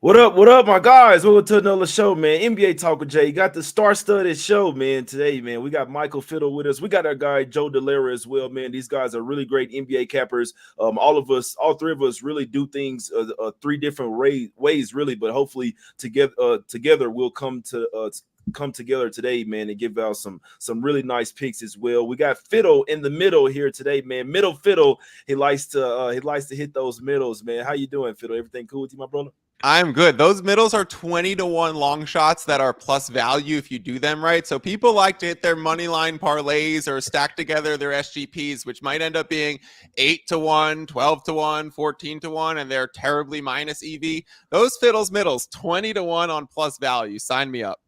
What up? What up, my guys? Welcome to another show, man. NBA Talk with Jay. You got the star-studded show, man. Today, man, we got Michael Fiddle with us. We got our guy Joe Dellera as well, man. These guys are really great NBA cappers. All three of us, really do things three different ways, really. But hopefully, together we'll come together today, man, and give out some really nice picks as well. We got Fiddle in the middle here today, man. Middle Fiddle. He likes to hit those middles, man. How you doing, Fiddle? Everything cool with you, my brother? I'm good. Those middles are 20-1 long shots that are plus value if you do them right. So people like to hit their money line parlays or stack together their SGPs, which might end up being 8-1, 12-1, 14-1, and they're terribly minus EV. Those Fiddles middles, 20-1 on plus value. Sign me up.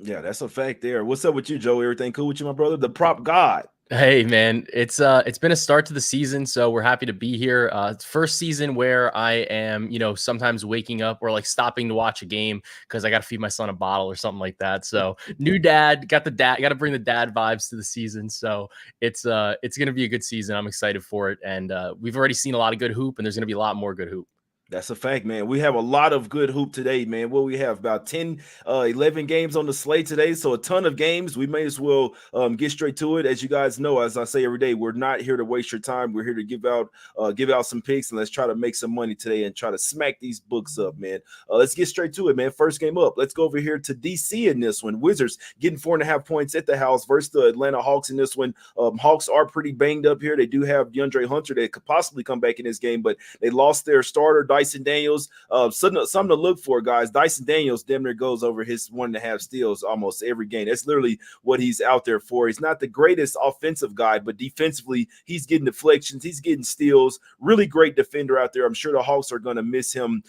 Yeah, that's a fact there. What's up with you, Joe? Everything cool with you, my brother? The prop god. Hey man, it's been a start to the season, so we're happy to be here. It's first season where I am, sometimes waking up or like stopping to watch a game because I got to feed my son a bottle or something like that. So new dad, got to bring the dad vibes to the season. So it's gonna be a good season. I'm excited for it, and we've already seen a lot of good hoop, and there's gonna be a lot more good hoop. That's a fact, man. We have a lot of good hoop today, man. What we have about 10, 11 games on the slate today. So a ton of games. We may as well get straight to it. As you guys know, as I say every day, we're not here to waste your time. We're here to give out some picks, and let's try to make some money today and try to smack these books up, man. Let's get straight to it, man. First game up. Let's go over here to DC in this one. Wizards getting 4.5 points at the house versus the Atlanta Hawks in this one. Hawks are pretty banged up here. They do have DeAndre Hunter that could possibly come back in this game, but they lost their starter, Dyson Daniels. Something to look for, guys. Dyson Daniels damn near goes over his 1.5 steals almost every game. That's literally what he's out there for. He's not the greatest offensive guy, but defensively, he's getting deflections, he's getting steals. Really great defender out there. I'm sure the Hawks are going to miss him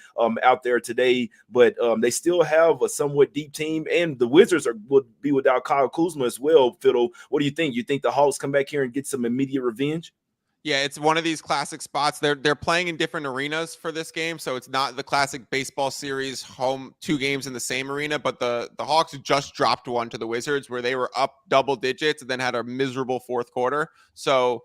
out there today, but they still have a somewhat deep team, and the Wizards will be without Kyle Kuzma as well. Fiddle, what do you think? You think the Hawks come back here and get some immediate revenge? Yeah, it's one of these classic spots. They're playing in different arenas for this game, so it's not the classic baseball series home 2 games in the same arena, but the Hawks just dropped one to the Wizards where they were up double digits and then had a miserable fourth quarter. So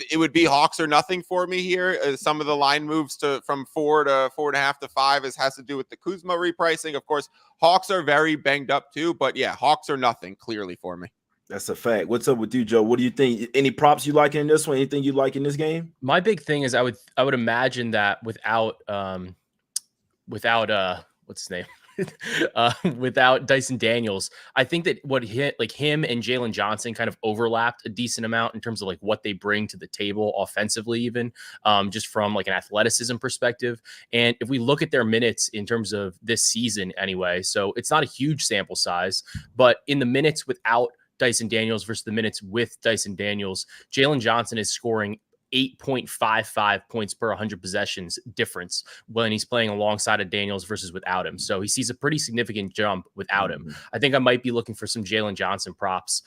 it would be Hawks or nothing for me here. Some of the line moves from 4 to 4.5 to 5 has to do with the Kuzma repricing. Of course, Hawks are very banged up too, but yeah, Hawks or nothing clearly for me. That's a fact. What's up with you, Joe? What do you think? Any props you like in this one? Anything you like in this game? My big thing is I would imagine that without what's his name? Without Dyson Daniels, I think that him and Jalen Johnson kind of overlapped a decent amount in terms of like what they bring to the table offensively, even just from like an athleticism perspective. And if we look at their minutes in terms of this season anyway, so it's not a huge sample size, but in the minutes without Dyson Daniels versus the minutes with Dyson Daniels, Jalen Johnson is scoring 8.55 points per 100 possessions difference when he's playing alongside of Daniels versus without him. So he sees a pretty significant jump without him. I think I might be looking for some Jalen Johnson props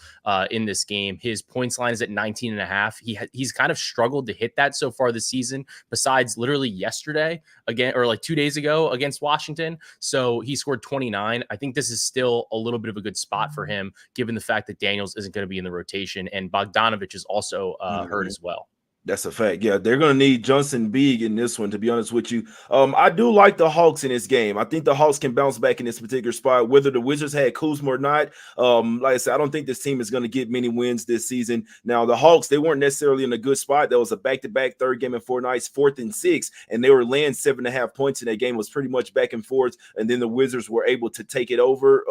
in this game. His points line is at 19.5. He's kind of struggled to hit that so far this season, besides literally yesterday again, or like 2 days ago against Washington. So he scored 29. I think this is still a little bit of a good spot for him, given the fact that Daniels isn't going to be in the rotation and Bogdanovich is also hurt as well. That's a fact. Yeah, they're going to need Johnson big in this one, to be honest with you. I do like the Hawks in this game. I think the Hawks can bounce back in this particular spot, whether the Wizards had Kuzma or not. Like I said, I don't think this team is going to get many wins this season. Now, the Hawks, they weren't necessarily in a good spot. There was a back-to-back third game in 4 nights, 4th and 6, and they were laying 7.5 points in that game. It was pretty much back and forth, and then the Wizards were able to take it over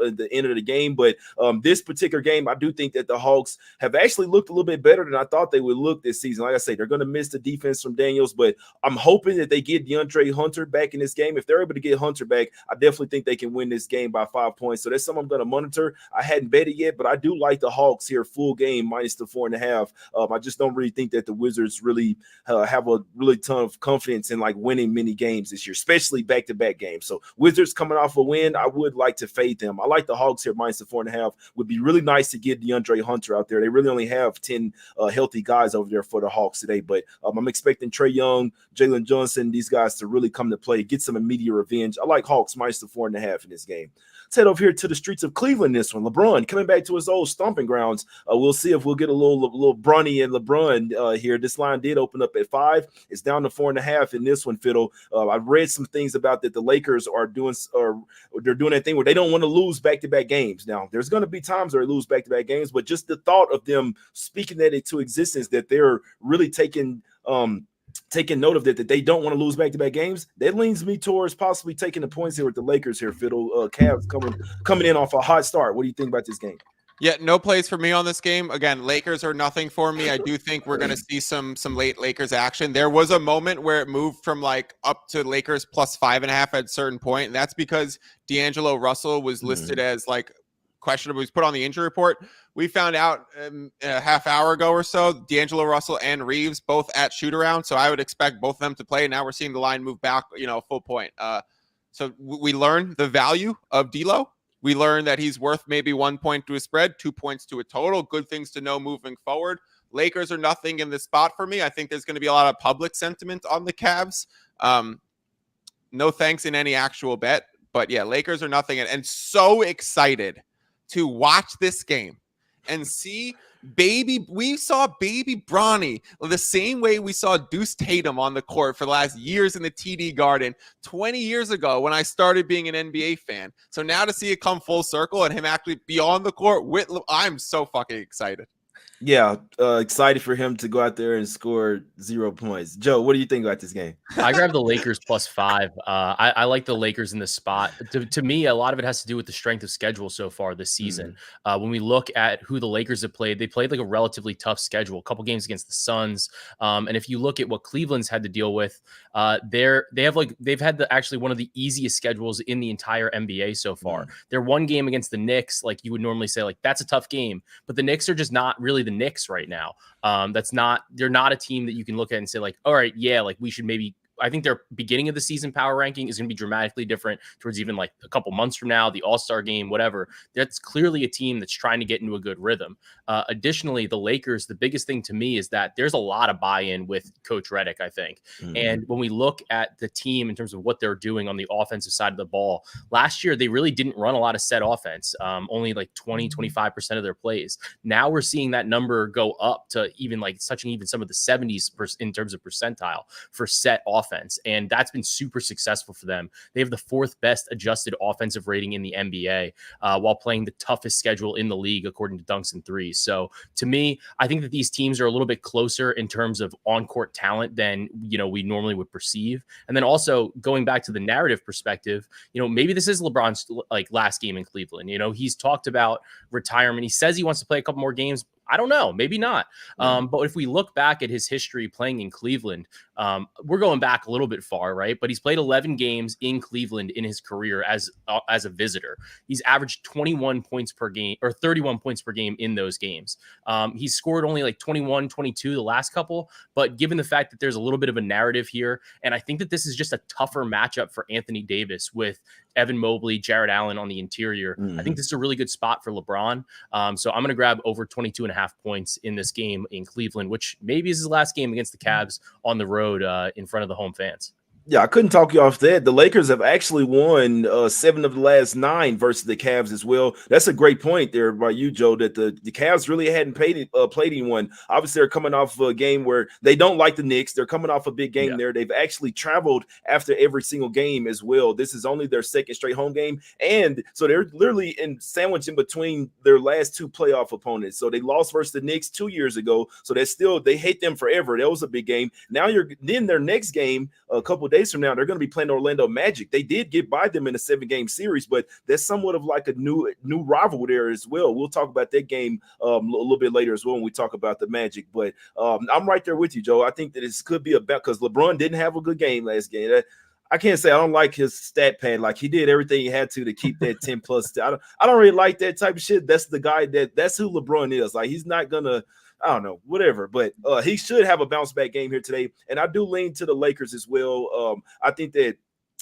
at the end of the game. But this particular game, I do think that the Hawks have actually looked a little bit better than I thought they would look this season. Like I say, they're going to miss the defense from Daniels, but I'm hoping that they get DeAndre Hunter back in this game. If they're able to get Hunter back, I definitely think they can win this game by 5 points. So that's something I'm going to monitor. I hadn't bet it yet, but I do like the Hawks here full game minus the 4.5. I just don't really think that the Wizards really have a really ton of confidence in like winning many games this year, especially back-to-back games. So Wizards coming off a win, I would like to fade them. I like the Hawks here minus the 4.5. Would be really nice to get DeAndre Hunter out there. They really only have 10 healthy guys over there for the the Hawks today. But I'm expecting Trae Young, Jalen Johnson, these guys to really come to play, get some immediate revenge. I like Hawks minus the 4.5 in this game. Let's head over here to the streets of Cleveland. This one, LeBron coming back to his old stomping grounds. We'll see if we'll get a little Bronny and LeBron here. This line did open up at 5. It's down to 4.5 in this one, Fiddle. I've read some things about that the Lakers are doing, or they're doing that thing where they don't want to lose back-to-back games. Now, there's going to be times where they lose back-to-back games, but just the thought of them speaking that into existence, that they're really taking note of that they don't want to lose back-to-back games, that leans me towards possibly taking the points here with the Lakers here, Fiddle. Cavs coming in off a hot start. What do you think about this game? Yeah, no plays for me on this game. Again, Lakers are nothing for me. I do think we're going to see some late Lakers action. There was a moment where it moved from like up to Lakers plus 5.5 at a certain point, and that's because D'Angelo Russell was listed as like questionable. He was put on the injury report. We found out a half hour ago or so, D'Angelo Russell and Reeves both at shoot around. So I would expect both of them to play. Now we're seeing the line move back, full point. So we learned the value of D'Lo. We learned that he's worth maybe 1 point to a spread, 2 points to a total. Good things to know moving forward. Lakers are nothing in this spot for me. I think there's going to be a lot of public sentiment on the Cavs. No thanks in any actual bet. But yeah, Lakers are nothing. And so excited to watch this game and see we saw baby Bronny the same way we saw Deuce Tatum on the court for the last years in the TD Garden 20 years ago when I started being an NBA fan. So now to see it come full circle and him actually be on the court I'm so fucking excited. Yeah, excited for him to go out there and score 0 points. Joe, what do you think about this game? I grabbed the Lakers plus 5. I like the Lakers in this spot. To me, a lot of it has to do with the strength of schedule so far this season. When we look at who the Lakers have played, they played like a relatively tough schedule, a couple games against the Suns. And if you look at what Cleveland's had to deal with, they've had actually one of the easiest schedules in the entire NBA so far. Their one game against the Knicks, like you would normally say, like that's a tough game, but the Knicks are just not really the Knicks right now. They're not a team that you can look at and say like, all right, yeah, like we should maybe. I think their beginning of the season power ranking is going to be dramatically different towards even like a couple months from now, the All-Star game, whatever. That's clearly a team that's trying to get into a good rhythm. Additionally, the Lakers, the biggest thing to me is that there's a lot of buy-in with Coach Redick, I think. And when we look at the team in terms of what they're doing on the offensive side of the ball, last year they really didn't run a lot of set offense, only like 20-25% of their plays. Now we're seeing that number go up to even like touching even some of the 70s in terms of percentile for set offense. And that's been super successful for them. They have the 4th best adjusted offensive rating in the NBA while playing the toughest schedule in the league, according to Dunks and Threes. So to me, I think that these teams are a little bit closer in terms of on-court talent than, we normally would perceive. And then also going back to the narrative perspective, maybe this is LeBron's like last game in Cleveland. He's talked about retirement. He says he wants to play a couple more games. I don't know, maybe not. But if we look back at his history playing in Cleveland, we're going back a little bit far, right? But he's played 11 games in Cleveland in his career as a visitor. He's averaged 21 points per game or 31 points per game in those games. He's scored only like 21, 22 the last couple. But given the fact that there's a little bit of a narrative here, and I think that this is just a tougher matchup for Anthony Davis with Evan Mobley, Jared Allen on the interior. I think this is a really good spot for LeBron. So I'm going to grab over 22.5 points in this game in Cleveland, which maybe is his last game against the Cavs on the road in front of the home fans. Yeah, I couldn't talk you off that. The Lakers have actually won 7 of the last 9 versus the Cavs as well. That's a great point there by you, Joe, that the Cavs really hadn't played anyone. Obviously, they're coming off of a game where they don't like the Knicks. They're coming off a big game there. They've actually traveled after every single game as well. This is only their 2nd straight home game. And so they're literally sandwiched in between their last 2 playoff opponents. So they lost versus the Knicks 2 years ago. So they hate them forever. That was a big game. Now then their next game, a couple of days from now, they're going to be playing Orlando Magic. They did get by them in a 7-game series, but that's somewhat of like a new rival there as well. We'll talk about that game a little bit later as well when we talk about the Magic. But I'm right there with you, Joe. I think that this could be about because LeBron didn't have a good game last game. I can't say I don't like his stat pad. Like he did everything he had to keep that 10 plus. I don't really like that type of shit. That's the guy that's who LeBron is. Like he's not gonna. I don't know, whatever, but he should have a bounce back game here today. And I do lean to the Lakers as well. I think that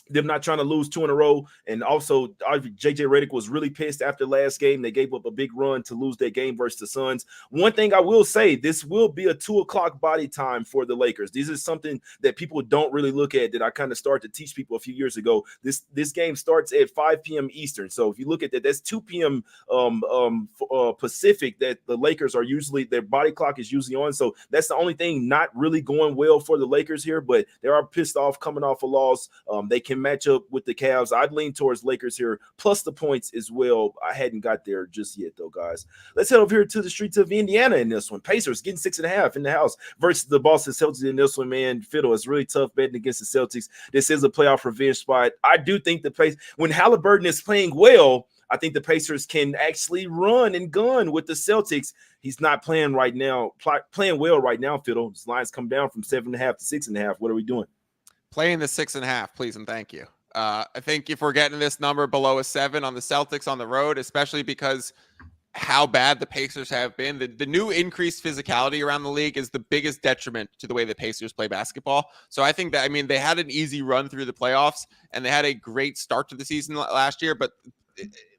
them not trying to lose 2 in a row. And also, JJ Redick was really pissed after last game. They gave up a big run to lose that game versus the Suns. One thing I will say, this will be a 2 o'clock body time for the Lakers. This is something that people don't really look at, that I kind of started to teach people a few years ago. This game starts at 5 p.m. Eastern. So if you look at that, that's 2 p.m. Pacific that the Lakers are usually, their body clock is usually on. So that's the only thing not really going well for the Lakers here, but they are pissed off coming off a loss. They can match up with the Cavs. I'd lean towards Lakers here, plus the points as well. I hadn't got there just yet, though, guys. Let's head over here to the streets of Indiana in this one. Pacers getting 6.5 in the house versus the Boston Celtics in this one, man. Fiddle, it's really tough betting against the Celtics. This is a playoff revenge spot. I do think the Pacers, when Halliburton is playing well, I think the Pacers can actually run and gun with the Celtics. He's not playing right now, playing well right now, Fiddle. His lines come down from 7.5 to 6.5. What are we doing? Playing the 6.5, please and thank you. I think if we're getting this number below a 7 on the Celtics on the road, especially because how bad the Pacers have been, the new increased physicality around the league is the biggest detriment to the way the Pacers play basketball. So I think that, I mean, they had an easy run through the playoffs and they had a great start to the season last year, but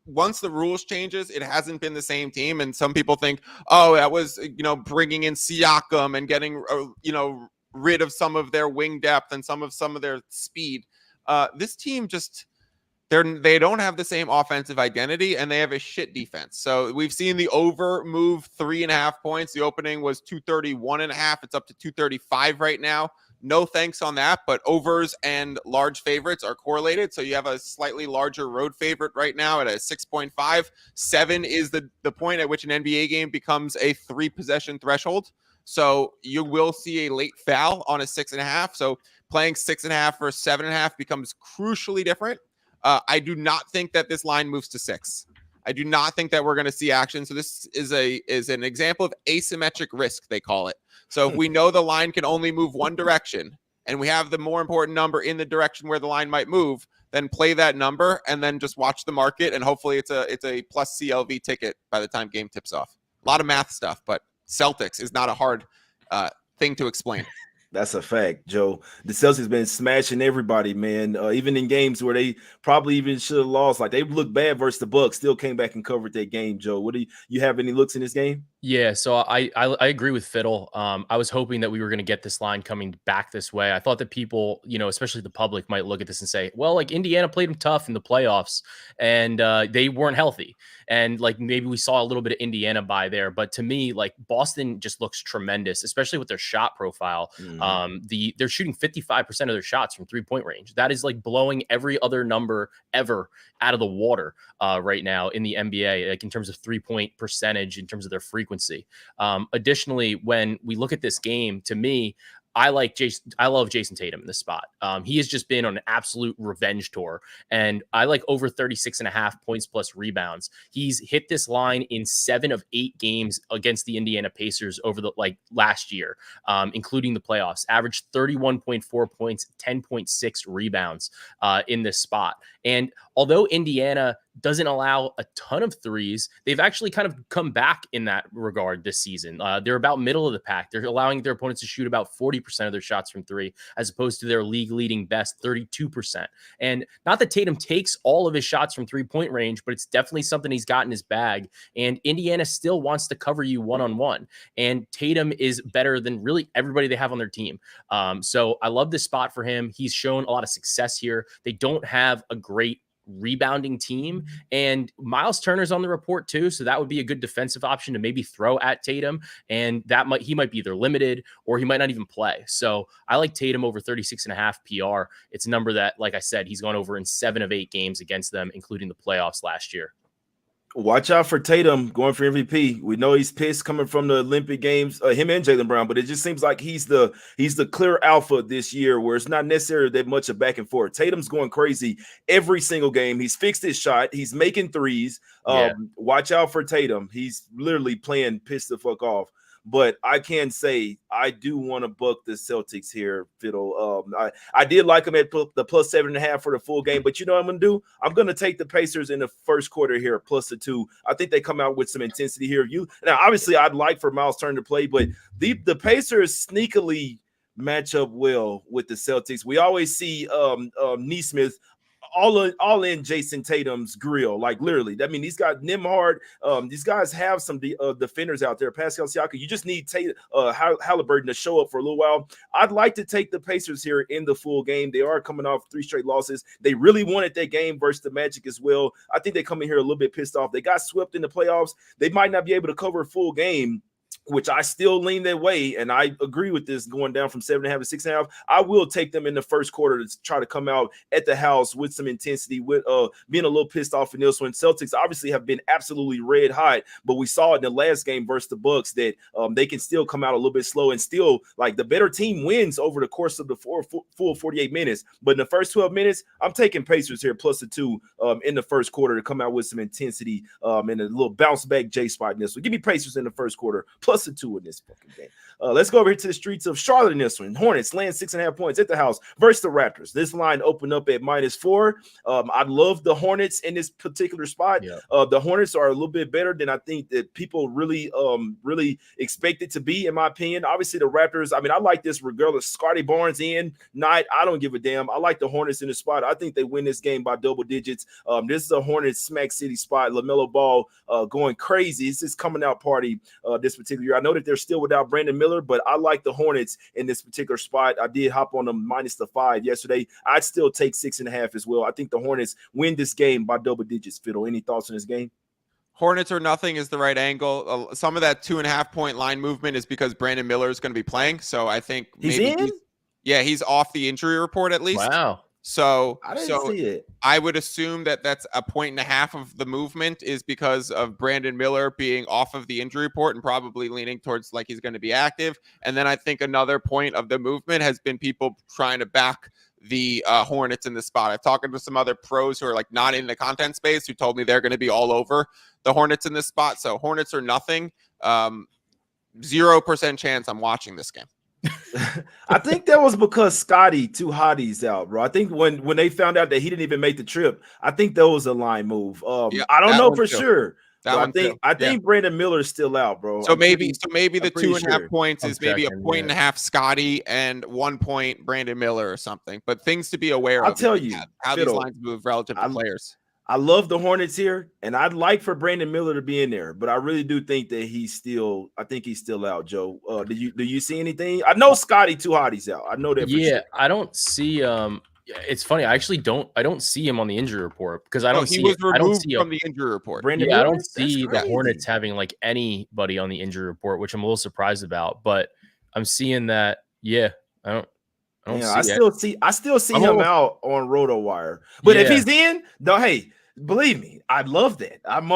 once the rules changes, it hasn't been the same team. And some people think, oh, that was, bringing in Siakam and getting, rid of some of their wing depth and some of their speed. This team just, they don't have the same offensive identity and they have a shit defense. So we've seen the over move 3.5 points. The opening was 231.5. It's up to 235 right now. No thanks on that, but overs and large favorites are correlated. So you have a slightly larger road favorite right now at a 6.5. 7 is the point at which an NBA game becomes a 3-possession threshold. So you will see a late foul on a 6.5. So playing 6.5 or 7.5 becomes crucially different. I do not think that this line moves to 6. I do not think that we're going to see action. So this is an example of asymmetric risk, they call it. So if we know the line can only move one direction and we have the more important number in the direction where the line might move, then play that number and then just watch the market. And hopefully it's a plus CLV ticket by the time game tips off. A lot of math stuff, but Celtics is not a hard thing to explain. That's a fact, Joe. The Celtics been smashing everybody, man. Even in games where they probably even should have lost, like they looked bad versus the Bucks, still came back and covered that game. Joe, what do you have any looks in this game? Yeah, so I agree with Fiddle. I was hoping that we were going to get this line coming back this way. I thought that people, especially the public, might look at this and say, well, like Indiana played them tough in the playoffs and they weren't healthy. And like maybe we saw a little bit of Indiana by there. But to me, like Boston just looks tremendous, especially with their shot profile. They're shooting 55% of their shots from 3-point range. That is like blowing every other number ever out of the water right now in the NBA, like in terms of 3-point percentage, in terms of their frequency. Additionally, when we look at this game, to me, I love Jason Tatum in this spot. He has just been on an absolute revenge tour, and I like over 36.5 points plus rebounds. He's hit this line in 7 of 8 games against the Indiana Pacers over the last year, including the playoffs. Averaged 31.4 points, 10.6 rebounds in this spot. And although Indiana doesn't allow a ton of threes, they've actually kind of come back in that regard this season. They're about middle of the pack. They're allowing their opponents to shoot about 40% of their shots from 3, as opposed to their league leading best 32%. And not that Tatum takes all of his shots from 3-point range, but it's definitely something he's got in his bag. And Indiana still wants to cover you one-on-one. And Tatum is better than really everybody they have on their team. So I love this spot for him. He's shown a lot of success here. They don't have a great rebounding team, and Miles Turner's on the report too, so that would be a good defensive option to maybe throw at Tatum, and he might be either limited or he might not even play. So I like Tatum over 36.5 PR. It's a number that, like I said, he's gone over in 7 of 8 games against them, including the playoffs last year. Watch out for Tatum going for MVP. We know he's pissed coming from the Olympic Games, him and Jaylen Brown, but it just seems like he's the clear alpha this year, where it's not necessarily that much of back and forth. Tatum's going crazy every single game. He's fixed his shot. He's making threes. Watch out for Tatum. He's literally playing piss the fuck off. But I can say I do want to book the Celtics here, Fiddle. I did like them at the plus 7.5 for the full game, but you know what I'm going to do? I'm going to take the Pacers in the first quarter here, plus the 2. I think they come out with some intensity here. Now, obviously, I'd like for Miles Turner to play, but the Pacers sneakily match up well with the Celtics. We always see Neesmith all in Jason Tatum's grill, like literally. I mean, these guys, Nimhard, these guys have some defenders out there. Pascal Siakam, you just need Halliburton to show up for a little while. I'd like to take the Pacers here in the full game. They are coming off 3 straight losses. They really wanted that game versus the Magic as well. I think they come in here a little bit pissed off. They got swept in the playoffs. They might not be able to cover a full game, which I still lean that way, and I agree with this going down from 7.5 to 6.5. I will take them in the first quarter to try to come out at the house with some intensity, with being a little pissed off in this one. Celtics obviously have been absolutely red hot, but we saw in the last game versus the Bucks that they can still come out a little bit slow and still, like, the better team wins over the course of the full 48 minutes. But in the first 12 minutes, I'm taking Pacers here plus the 2 in the first quarter to come out with some intensity and a little bounce back J spot in this one. Give me Pacers in the first quarter plus the 2 in this fucking game. Let's go over here to the streets of Charlotte in this one. Hornets laying 6.5 points at the house versus the Raptors. This line opened up at -4. I love the Hornets in this particular spot. Yeah. The Hornets are a little bit better than I think that people really expect it to be, in my opinion. Obviously, the Raptors, I mean, I like this regardless. Scotty Barnes in, not, I don't give a damn. I like the Hornets in the spot. I think they win this game by double digits. This is a Hornets smack city spot. LaMelo Ball going crazy. It's his coming out party this particular year. I know that they're still without Brandon Miller, but I like the Hornets in this particular spot. I did hop on them -5 yesterday. I'd still take 6.5 as well. I think the Hornets win this game by double digits. Fiddle, any thoughts on this game? Hornets or nothing is the right angle. Some of that 2.5 point line movement is because Brandon Miller is going to be playing. So I think maybe he's off the injury report at least. Wow. So I didn't see it. I would assume that that's 1.5 points of the movement is because of Brandon Miller being off of the injury report and probably leaning towards like he's going to be active. And then I think another point of the movement has been people trying to back the Hornets in the spot. I've talked to some other pros who are like not in the content space who told me they're going to be all over the Hornets in this spot. So Hornets or nothing, 0% chance I'm watching this game. I think that was because Scotty two hotties out, bro. I think when they found out that he didn't even make the trip, I think that was a line move. I don't know for sure. I think Brandon Miller is still out, bro. So maybe the 2.5 points is maybe 1.5 points Scotty and 1 point Brandon Miller or something. But things to be aware of. I'll tell you how these lines move relative to players. I love the Hornets here, and I'd like for Brandon Miller to be in there, but I really do think that he's still out, Joe. Do you see anything? I know Scotty two hotties out. I know that. Yeah, sure. I don't see. It's funny. I actually don't see him on the injury report because I don't see. He was removed I don't see from the injury report. Brandon Miller? I don't see the Hornets having like anybody on the injury report, which I'm a little surprised about. But I'm seeing that. Yeah, I still see him out on RotoWire. But if he's in, though, hey, believe me, I love that. I'm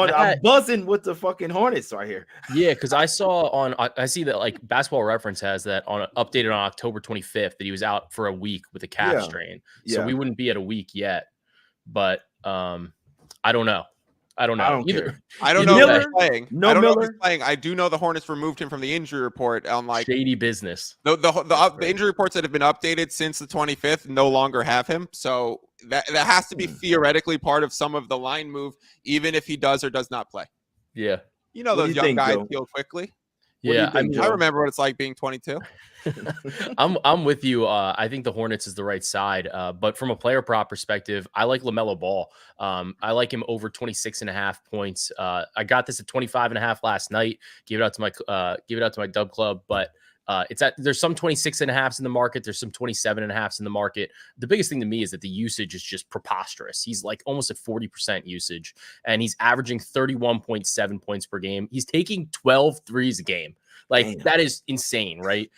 buzzing with the fucking Hornets right here. Yeah, because I see that like Basketball Reference has that updated on October 25th that he was out for a week with a calf strain. So we wouldn't be at a week yet. But I don't know. I don't know either. I don't know if he's playing. I don't know if he's playing. I do know the Hornets removed him from the injury report on like shady business. The injury reports that have been updated since the 25th no longer have him. So that has to be theoretically part of some of the line move, even if he does or does not play. Yeah. You know, those young guys heal quickly. Yeah, I remember what it's like being 22. I'm with you. I think the Hornets is the right side. But from a player prop perspective, I like LaMelo Ball. I like him over 26.5 points. I got this at 25.5 last night. Give it out to my dub club, but there's some 26.5s in the market. There's some 27.5s in the market. The biggest thing to me is that the usage is just preposterous. He's like almost at 40% usage, and he's averaging 31.7 points per game. He's taking 12 threes a game. Like, that is insane, right?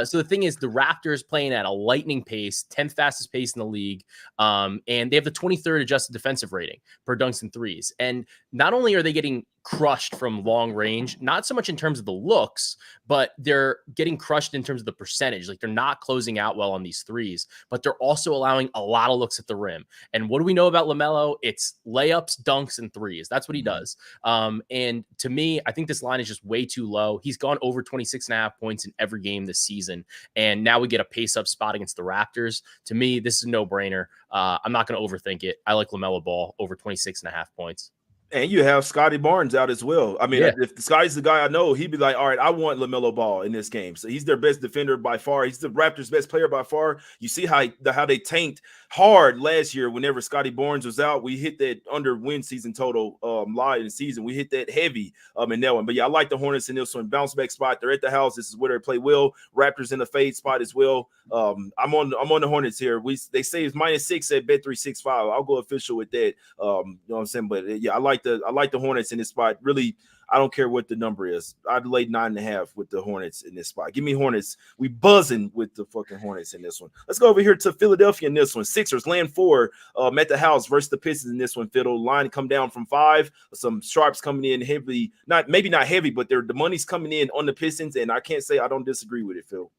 So the thing is, the Raptors playing at a lightning pace, 10th fastest pace in the league, and they have the 23rd adjusted defensive rating per dunks and threes. And not only are they getting crushed from long range, not so much in terms of the looks, but they're getting crushed in terms of the percentage. Like, they're not closing out well on these threes, but they're also allowing a lot of looks at the rim. And what do we know about LaMelo? It's layups, dunks, and threes. That's what he does. And to me, I think this line is just way too low. He's gone over 26.5 points in every game this season. And now we get a pace up spot against the Raptors. To me, this is a no brainer. I'm not going to overthink it. I like LaMelo Ball over 26.5 points. And you have Scotty Barnes out as well. I mean, Yeah. if Scotty's the guy I know, he'd be like, all right, I want LaMelo Ball in this game. So he's their best defender by far. He's the Raptors' best player by far. You see how they tanked hard last year whenever Scotty Barnes was out. We hit that under win season total live in the season. We hit that heavy in that one. But yeah, I like the Hornets in this one. Bounce back spot. They're at the house. This is where they play well. Raptors in the fade spot as well. I'm on the Hornets here. They say it's -6 at Bet365. I'll go official with that. You know what I'm saying? But yeah, I like the Hornets in this spot. Really, I don't care what the number is. I'd lay 9.5 with the Hornets in this spot. Give me Hornets. We buzzing with the fucking Hornets in this one. Let's go over here to Philadelphia in this one. Sixers land 4 at the house versus the Pistons in this one. Fiddle line come down from 5. Some sharps coming in heavily. Maybe not heavy, but the money's coming in on the Pistons, and I can't say I don't disagree with it, Phil.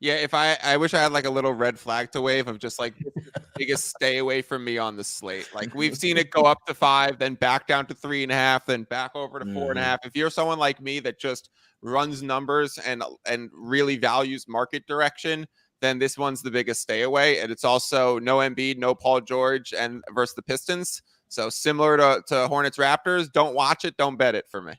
Yeah, if I wish I had like a little red flag to wave of just like biggest stay away from me on the slate. Like we've seen it go up to 5, then back down to 3.5, then back over to 4.5. If you're someone like me that just runs numbers and really values market direction, then this one's the biggest stay away. And it's also no Embiid, no Paul George, and versus the Pistons. So similar to Hornets Raptors, don't watch it, don't bet it for me.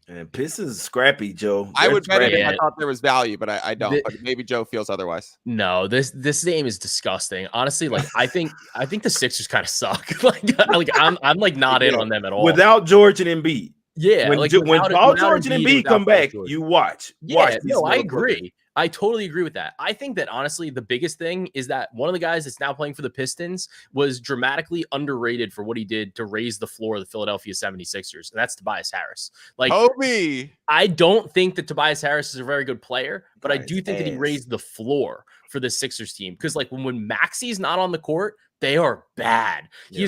And Pistons scrappy, Joe. I would bet it if Yeah. I thought there was value, but I don't. But maybe Joe feels otherwise. No, this game is disgusting. Honestly, like I think the Sixers kind of suck. like I'm like not in on them at all. Without George and Embiid. Yeah, when like Paul George and Embiid come back, you watch. Yeah, no, I agree. I totally agree with that. I think that honestly, the biggest thing is that one of the guys that's now playing for the Pistons was dramatically underrated for what he did to raise the floor of the Philadelphia 76ers. And that's Tobias Harris. Like, Kobe. I don't think that Tobias Harris is a very good player, but I do think that he raised the floor for the Sixers team. Because like when Maxi's not on the court, they are bad. Yeah.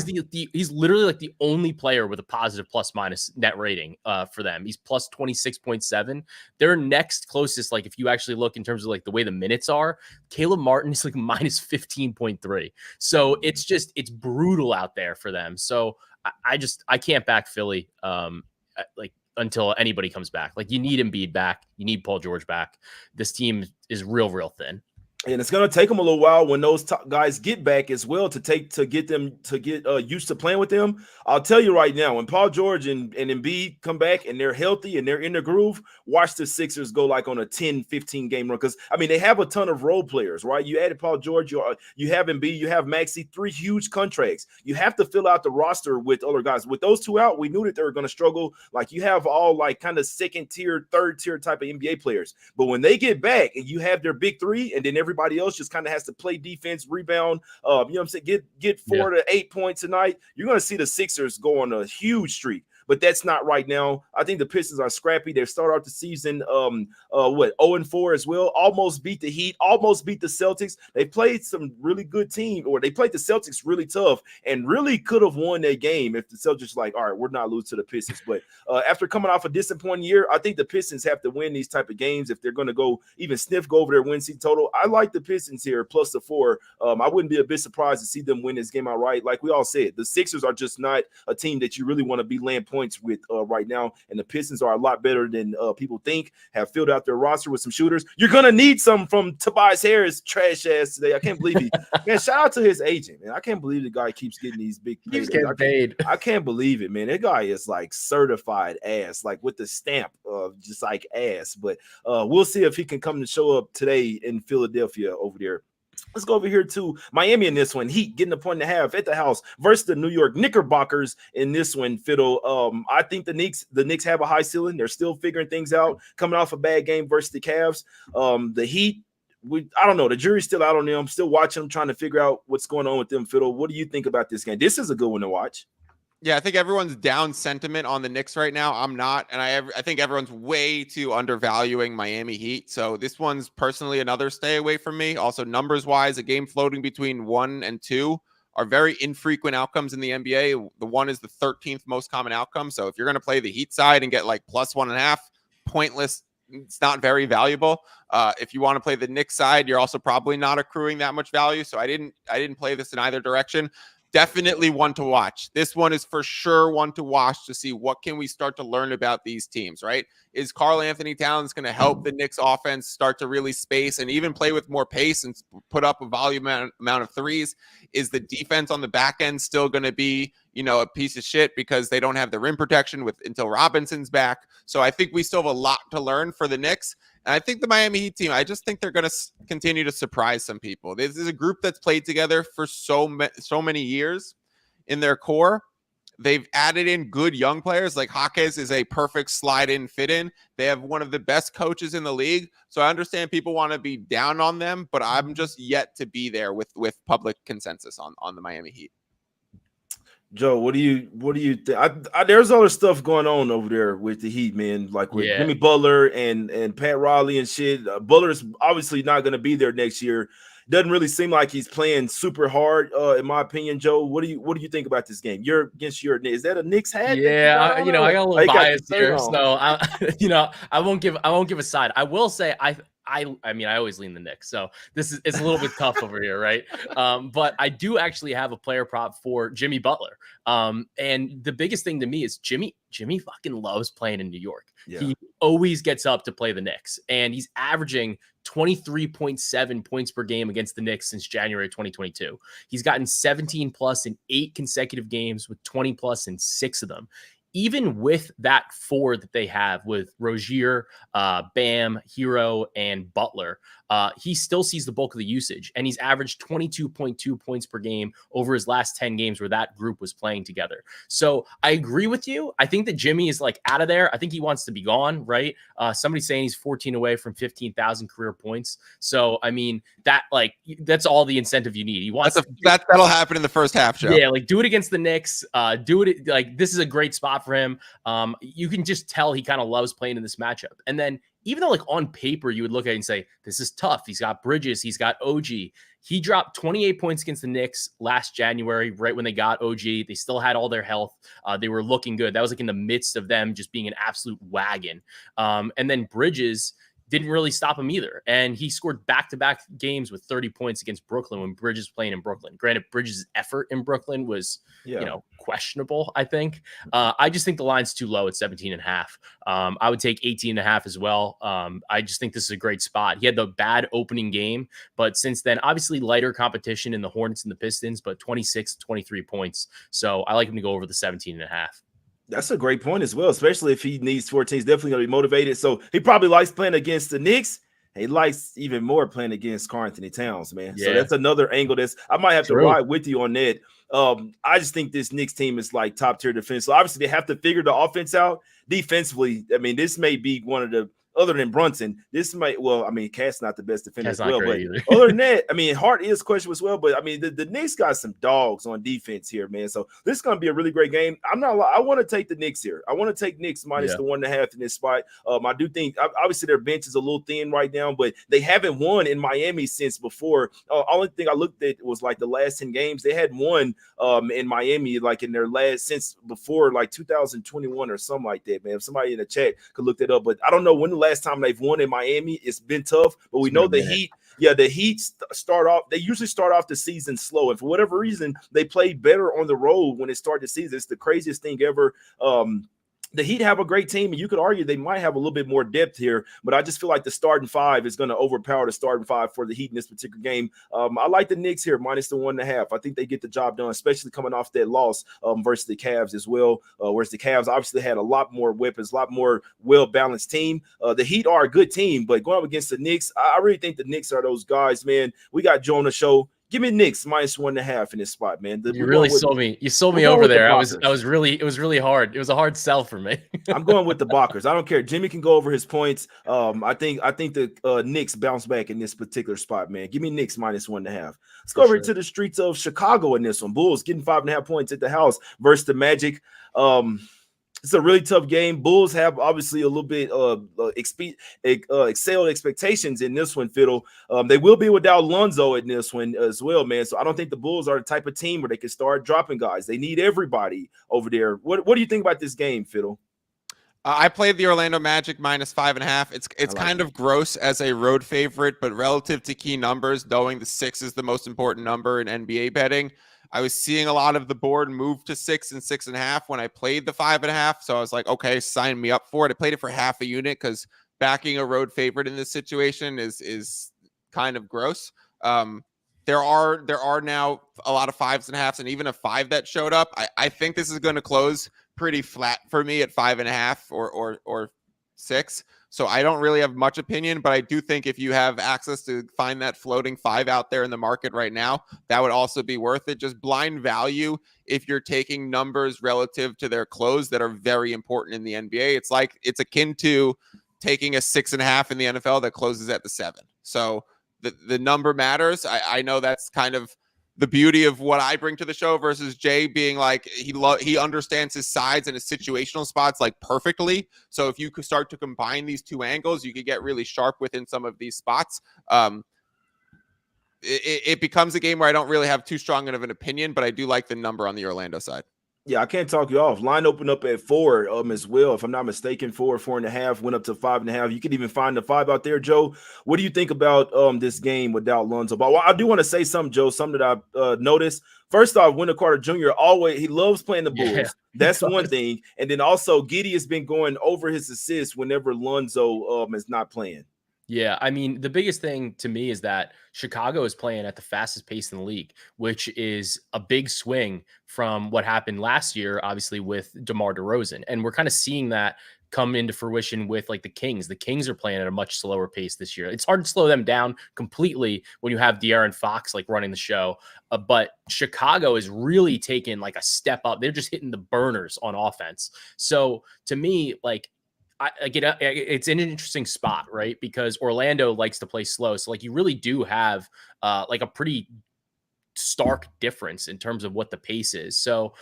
He's literally like the only player with a positive plus minus net rating for them. He's plus 26.7. Their next closest, like if you actually look in terms of like the way the minutes are, Caleb Martin is like minus 15.3. So it's brutal out there for them. So I can't back Philly like until anybody comes back. Like you need Embiid back. You need Paul George back. This team is real thin. And it's going to take them a little while when those top guys get back as well to get used to playing with them. I'll tell you right now, when Paul George and Embiid come back and they're healthy and they're in the groove, watch the Sixers go like on a 10-15 game run. Because, I mean, they have a ton of role players, right? You added Paul George, you have Embiid, you have Maxey, 3 huge contracts. You have to fill out the roster with other guys. With those 2 out, we knew that they were going to struggle. Like you have all like kind of second tier, third tier type of NBA players. But when they get back and you have their big 3 and then everybody else just kind of has to play defense, rebound, you know what I'm saying, get 4 to 8 points tonight, you're going to see the Sixers go on a huge streak. But that's not right now. I think the Pistons are scrappy. They start out the season 0-4 as well. Almost beat the Heat, almost beat the Celtics. They played some really good team, or they played the Celtics really tough and really could have won that game if the Celtics like, all right, we're not losing to the Pistons. But after coming off a disappointing year, I think the Pistons have to win these type of games if they're going to go over their win season total. I like the Pistons here plus the 4. I wouldn't be a bit surprised to see them win this game outright. Like we all said, the Sixers are just not a team that you really want to be laying points with right now, and the Pistons are a lot better than people think. Have filled out their roster with some shooters. You're gonna need some from Tobias Harris, trash ass today. I can't believe he man. Shout out to his agent, man. I can't believe the guy keeps getting these big paid. I can't believe it, man. That guy is like certified ass, like with the stamp of just like ass. But we'll see if he can come to show up today in Philadelphia over there. Let's go over here to Miami in this one. Heat getting a 1.5 at the house versus the New York Knickerbockers in this one. Fiddle. I think the Knicks have a high ceiling. They're still figuring things out. Coming off a bad game versus the Cavs. The Heat. I don't know. The jury's still out on them. I'm still watching them, trying to figure out what's going on with them. Fiddle. What do you think about this game? This is a good one to watch. Yeah, I think everyone's down sentiment on the Knicks right now. I'm not, and I think everyone's way too undervaluing Miami Heat. So this one's personally another stay away from me. Also, numbers-wise, a game floating between 1 and 2 are very infrequent outcomes in the NBA. The 1 is the 13th most common outcome. So if you're going to play the Heat side and get like plus 1.5, pointless. It's not very valuable. If you want to play the Knicks side, you're also probably not accruing that much value. So I didn't play this in either direction. Definitely one to watch. This one is for sure one to watch to see what can we start to learn about these teams, right? Is Karl Anthony Towns going to help the Knicks offense start to really space and even play with more pace and put up a volume amount of threes? Is the defense on the back end still going to be, a piece of shit because they don't have the rim protection until Robinson's back. So I think we still have a lot to learn for the Knicks. And I think the Miami Heat team, I just think they're going to continue to surprise some people. This is a group that's played together for so many years in their core. They've added in good young players. Like Jaquez is a perfect slide-in, fit-in. They have one of the best coaches in the league. So I understand people want to be down on them, but I'm just yet to be there with public consensus on the Miami Heat. Joe, what do you think? There's other stuff going on over there with the Heat, man. Like with Jimmy Butler and Pat Riley and shit. Butler's obviously not going to be there next year. Doesn't really seem like he's playing super hard, in my opinion. Joe, what do you think about this game? You're against your Knicks. Is that a Knicks hat? Yeah, I got a little bias here, so I won't give a side. I will say I mean, I always lean the Knicks, so it's a little bit tough over here, right? But I do actually have a player prop for Jimmy Butler. And the biggest thing to me is Jimmy fucking loves playing in New York. Yeah. He always gets up to play the Knicks, and he's averaging 23.7 points per game against the Knicks since January 2022. He's gotten 17 plus in 8 consecutive games with 20 plus in 6 of them. Even with that 4 that they have with Rozier, Bam, Hero, and Butler, he still sees the bulk of the usage, and he's averaged 22.2 points per game over his last 10 games where that group was playing together. So I agree with you. I think that Jimmy is like out of there. I think he wants to be gone, right? Somebody's saying he's 14 away from 15,000 career points. So, I mean, that's all the incentive you need. He wants that'll happen in the first half, Joe. Yeah, like do it against the Knicks. Do it like this is a great spot for him. You can just tell he kind of loves playing in this matchup. And then even though like on paper you would look at it and say this is tough, he's got Bridges, he's got OG. He dropped 28 points against the Knicks last January, right when they got OG. They still had all their health. They were looking good. That was like in the midst of them just being an absolute wagon. And then Bridges didn't really stop him either. And he scored back-to-back games with 30 points against Brooklyn when Bridges was playing in Brooklyn. Granted, Bridges' effort in Brooklyn was, questionable, I think. I just think the line's too low at 17.5. I would take 18.5 as well. I just think this is a great spot. He had the bad opening game, but since then, obviously lighter competition in the Hornets and the Pistons, but 26, 23 points. So I like him to go over the 17.5. That's a great point as well, especially if he needs 14. He's definitely going to be motivated. So he probably likes playing against the Knicks. He likes even more playing against Karl-Anthony Towns, man. Yeah. So that's another angle. I might have to ride with you on that. I just think this Knicks team is like top tier defense. So obviously they have to figure the offense out. Defensively, I mean, this may be one of the other than Brunson, this might, well, I mean, Cat's not the best defender as well, but other than that, I mean, Hart is questionable as well, but I mean, the Knicks got some dogs on defense here, man. So this is going to be a really great game. I want to take the Knicks here. I want to take Knicks minus the 1.5 in this spot. I do think, obviously, their bench is a little thin right now, but they haven't won in Miami since before. Only thing I looked at was like the last 10 games. They hadn't won in Miami, like in their last, since before like 2021 or something like that, man. If somebody in the chat could look that up, but I don't know when the last time they've won in Miami. It's been tough, but we know the Heat. Yeah, the Heat start off. They usually start off the season slow, and for whatever reason, they play better on the road when it starts the season. It's the craziest thing ever. The Heat have a great team, and you could argue they might have a little bit more depth here, but I just feel like the starting 5 is going to overpower the starting 5 for the Heat in this particular game. I like the Knicks here, minus the 1.5. I think they get the job done, especially coming off that loss versus the Cavs as well, whereas the Cavs obviously had a lot more weapons, a lot more well-balanced team. The Heat are a good team, but going up against the Knicks, I really think the Knicks are those guys, man. We got Joe on the show. Give me Knicks minus 1.5 in this spot, man. You really sold me. You sold me over there. It was really hard. It was a hard sell for me. I'm going with the Bockers. I don't care. Jimmy can go over his points. I think the Knicks bounce back in this particular spot, man. Give me Knicks minus 1.5. Let's go over to the streets of Chicago in this one. Bulls getting 5.5 points at the house versus the Magic. It's a really tough game. Bulls have obviously a little bit excelled expectations in this one, Fiddle. They will be without Lonzo in this one as well, man. So I don't think the Bulls are the type of team where they can start dropping guys. They need everybody over there. What do you think about this game, Fiddle? I played the Orlando Magic minus 5.5. It's kind of gross as a road favorite, but relative to key numbers, knowing the 6 is the most important number in NBA betting, I was seeing a lot of the board move to 6 and 6.5 when I played the 5.5. So I was like, okay, sign me up for it. I played it for half a unit because backing a road favorite in this situation is kind of gross. there are now a lot of 5s and halves and even a 5 that showed up. I think this is going to close pretty flat for me at 5.5 or 6. So I don't really have much opinion, but I do think if you have access to find that floating 5 out there in the market right now, that would also be worth it. Just blind value if you're taking numbers relative to their close that are very important in the NBA. It's akin to taking a 6.5 in the NFL that closes at the 7. So the number matters. I know that's kind of the beauty of what I bring to the show versus Jay being like, he understands his sides and his situational spots like perfectly. So if you could start to combine these two angles, you could get really sharp within some of these spots. It becomes a game where I don't really have too strong of an opinion, but I do like the number on the Orlando side. Yeah, I can't talk you off. Line opened up at 4 as well. If I'm not mistaken, 4.5, went up to 5.5. You could even find the 5 out there, Joe. What do you think about this game without Lonzo Ball? Well, I do want to say something, Joe, something that I noticed. First off, Wendell Carter Jr. he loves playing the Bulls. Yeah, That's one thing. And then also Giddey has been going over his assists whenever Lonzo is not playing. Yeah, I mean, the biggest thing to me is that Chicago is playing at the fastest pace in the league, which is a big swing from what happened last year, obviously, with DeMar DeRozan. And we're kind of seeing that come into fruition with like the Kings. The Kings are playing at a much slower pace this year. It's hard to slow them down completely when you have De'Aaron Fox like running the show. But Chicago is really taking like a step up. They're just hitting the burners on offense. So to me, like, it's an interesting spot, right? Because Orlando likes to play slow. So like you really do have like a pretty stark difference in terms of what the pace is. So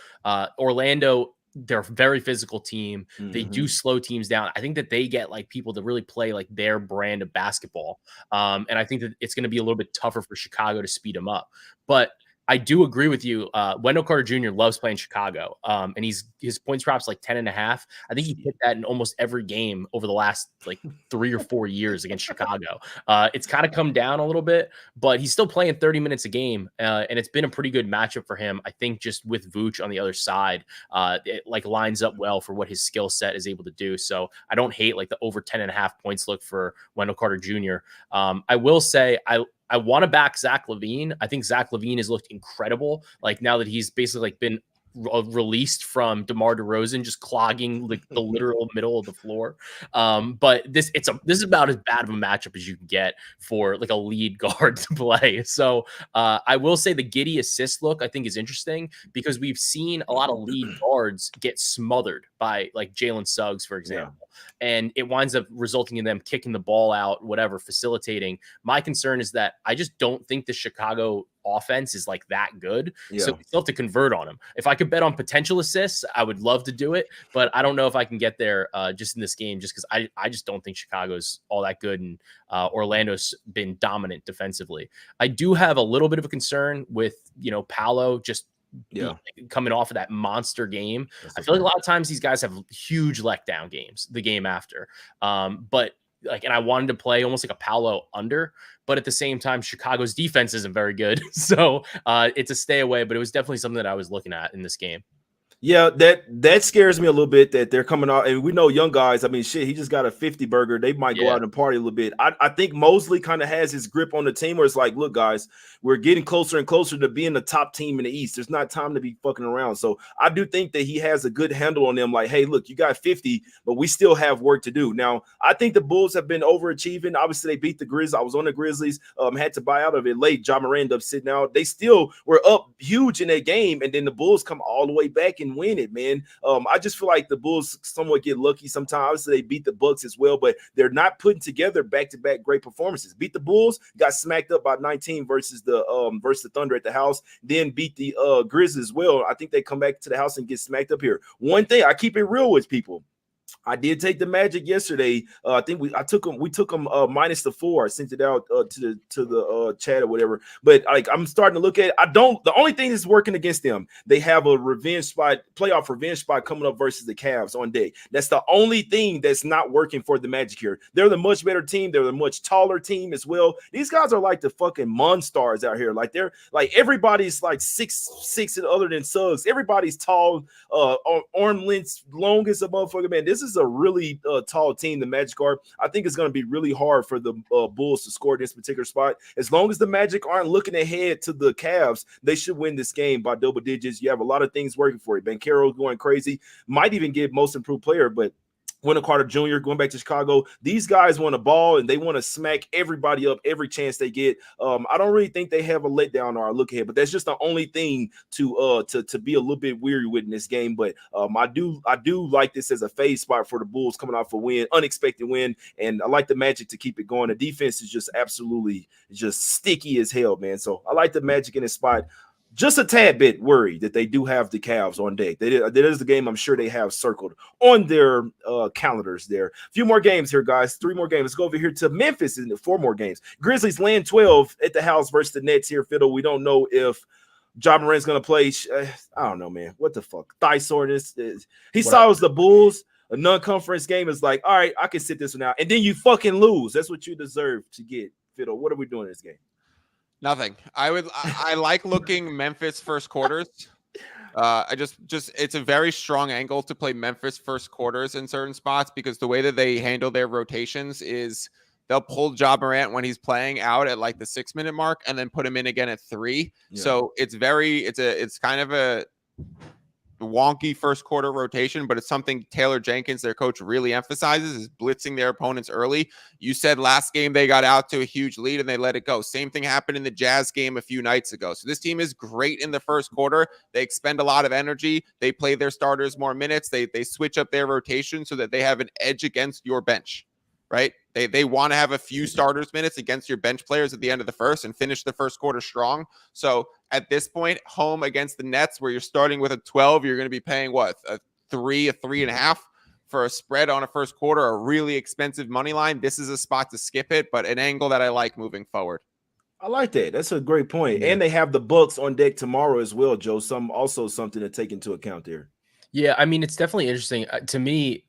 Orlando, they're a very physical team. Mm-hmm. They do slow teams down. I think that they get like people to really play like their brand of basketball. And I think that it's going to be a little bit tougher for Chicago to speed them up. But I do agree with you. Wendell Carter Jr. loves playing Chicago. And his points props like 10.5. I think he hit that in almost every game over the last like 3 or 4 years against Chicago. It's kind of come down a little bit, but he's still playing 30 minutes a game. And it's been a pretty good matchup for him. I think just with Vooch on the other side, it like lines up well for what his skill set is able to do. So I don't hate like the over 10.5 points look for Wendell Carter Jr. I will say I want to back Zach LaVine. I think Zach LaVine has looked incredible. Like now that he's basically like been released from DeMar DeRozan, just clogging like the literal middle of the floor. But this is about as bad of a matchup as you can get for like a lead guard to play. So I will say the Giddey assist look I think is interesting because we've seen a lot of lead guards get smothered by like Jalen Suggs, for example. Yeah. And it winds up resulting in them kicking the ball out, whatever, facilitating. My concern is that I just don't think the Chicago offense is like that good. Yeah. So we still have to convert on them. If I could bet on potential assists, I would love to do it, but I don't know if I can get there just in this game, just because I just don't think Chicago's all that good, and Orlando's been dominant defensively. I do have a little bit of a concern with, Paolo just coming off of that monster game. I feel like a lot of times these guys have huge letdown games the game after. But like, and I wanted to play almost like a Paolo under, but at the same time, Chicago's defense isn't very good. So it's a stay away, but it was definitely something that I was looking at in this game. Yeah, that scares me a little bit that they're coming out. And we know young guys, I mean, shit, he just got a 50 burger. They might go out and party a little bit. I think Mosley kind of has his grip on the team where it's like, look, guys, we're getting closer and closer to being the top team in the East. There's not time to be fucking around. So I do think that he has a good handle on them. Like, hey, look, you got 50, but we still have work to do. Now, I think the Bulls have been overachieving. Obviously, they beat the Grizzlies. I was on the Grizzlies, had to buy out of it late. Ja Morant ended up sitting out. They still were up huge in that game, and then the Bulls come all the way back and win it, man. I just feel like the Bulls somewhat get lucky sometimes. Obviously, they beat the Bucks as well, but they're not putting together back-to-back great performances. Beat the Bulls, got smacked up by 19 versus the Thunder at the house, then beat the Grizzlies as well. I think they come back to the house and get smacked up here. One thing, I keep it real with people. I did take the Magic yesterday. I think we took them minus the 4. I sent it out to the chat or whatever. But like I'm starting to look at it. The only thing that's working against them, they have a playoff revenge spot coming up versus the Cavs on deck. That's the only thing that's not working for the Magic here. They're the much better team. They're the much taller team as well. These guys are like the fucking monsters out here. Like they're like everybody's like 6'6" and other than Suggs. Everybody's tall, arm lengths long as a motherfucker, man. This is is a really tall team, the Magic are. I think it's going to be really hard for the Bulls to score this particular spot. As long as the Magic aren't looking ahead to the Cavs, they should win this game by double digits. You have a lot of things working for you. Banchero going crazy, might even get most improved player, but Wendell Carter Jr. going back to Chicago. These guys want a ball and they want to smack everybody up every chance they get. I don't really think they have a letdown or a look ahead, but that's just the only thing to be a little bit weary with in this game. But I do like this as a phase spot for the Bulls coming off a win, unexpected win, and I like the Magic to keep it going. The defense is just absolutely just sticky as hell, man. So I like the Magic in this spot. Just a tad bit worried that they do have the Cavs on deck. That is the game I'm sure they have circled on their calendars there. A few more games here, guys. 3 more games. Let's go over here to Memphis in 4 more games. Grizzlies land 12 at the house versus the Nets here, Fiddle. We don't know if Ja Morant's going to play. I don't know, man. What the fuck? Thigh soreness. He saw it was the Bulls. A non-conference game is like, all right, I can sit this one out. And then you fucking lose. That's what you deserve to get, Fiddle. What are we doing in this game? Nothing. I like looking Memphis first quarters. I just it's a very strong angle to play Memphis first quarters in certain spots because the way that they handle their rotations is they'll pull Ja Morant when he's playing out at like the 6-minute mark and then put him in again at 3. Yeah. So it's kind of a wonky first quarter rotation, but it's something Taylor Jenkins, their coach, really emphasizes is blitzing their opponents early. You said last game they got out to a huge lead and they let it go. Same thing happened in the Jazz game a few nights ago. So this team is great in the first quarter. They expend a lot of energy. They play their starters more minutes. They switch up their rotation so that they have an edge against your bench, right? They want to have a few starters minutes against your bench players at the end of the first and finish the first quarter strong. So at this point, home against the Nets, where you're starting with a 12, you're going to be paying what? A 3.5 for a spread on a first quarter, a really expensive money line. This is a spot to skip it, but an angle that I like moving forward. I like that. That's a great point. Yeah. And they have the Bucks on deck tomorrow as well, Joe. Something to take into account there. Yeah, I mean, it's definitely interesting. To me,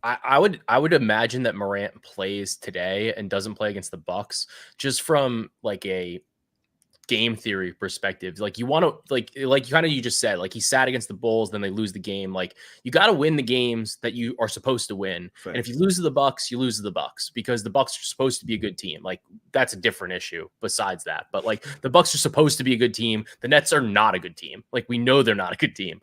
I would imagine that Morant plays today and doesn't play against the Bucks, just from like a game theory perspective. Like you want to you just said, like he sat against the Bulls, then they lose the game. Like you got to win the games that you are supposed to win. Right. And if you lose to the Bucks, you lose to the Bucks because the Bucks are supposed to be a good team. Like that's a different issue besides that. But like the Bucks are supposed to be a good team. The Nets are not a good team. Like we know they're not a good team.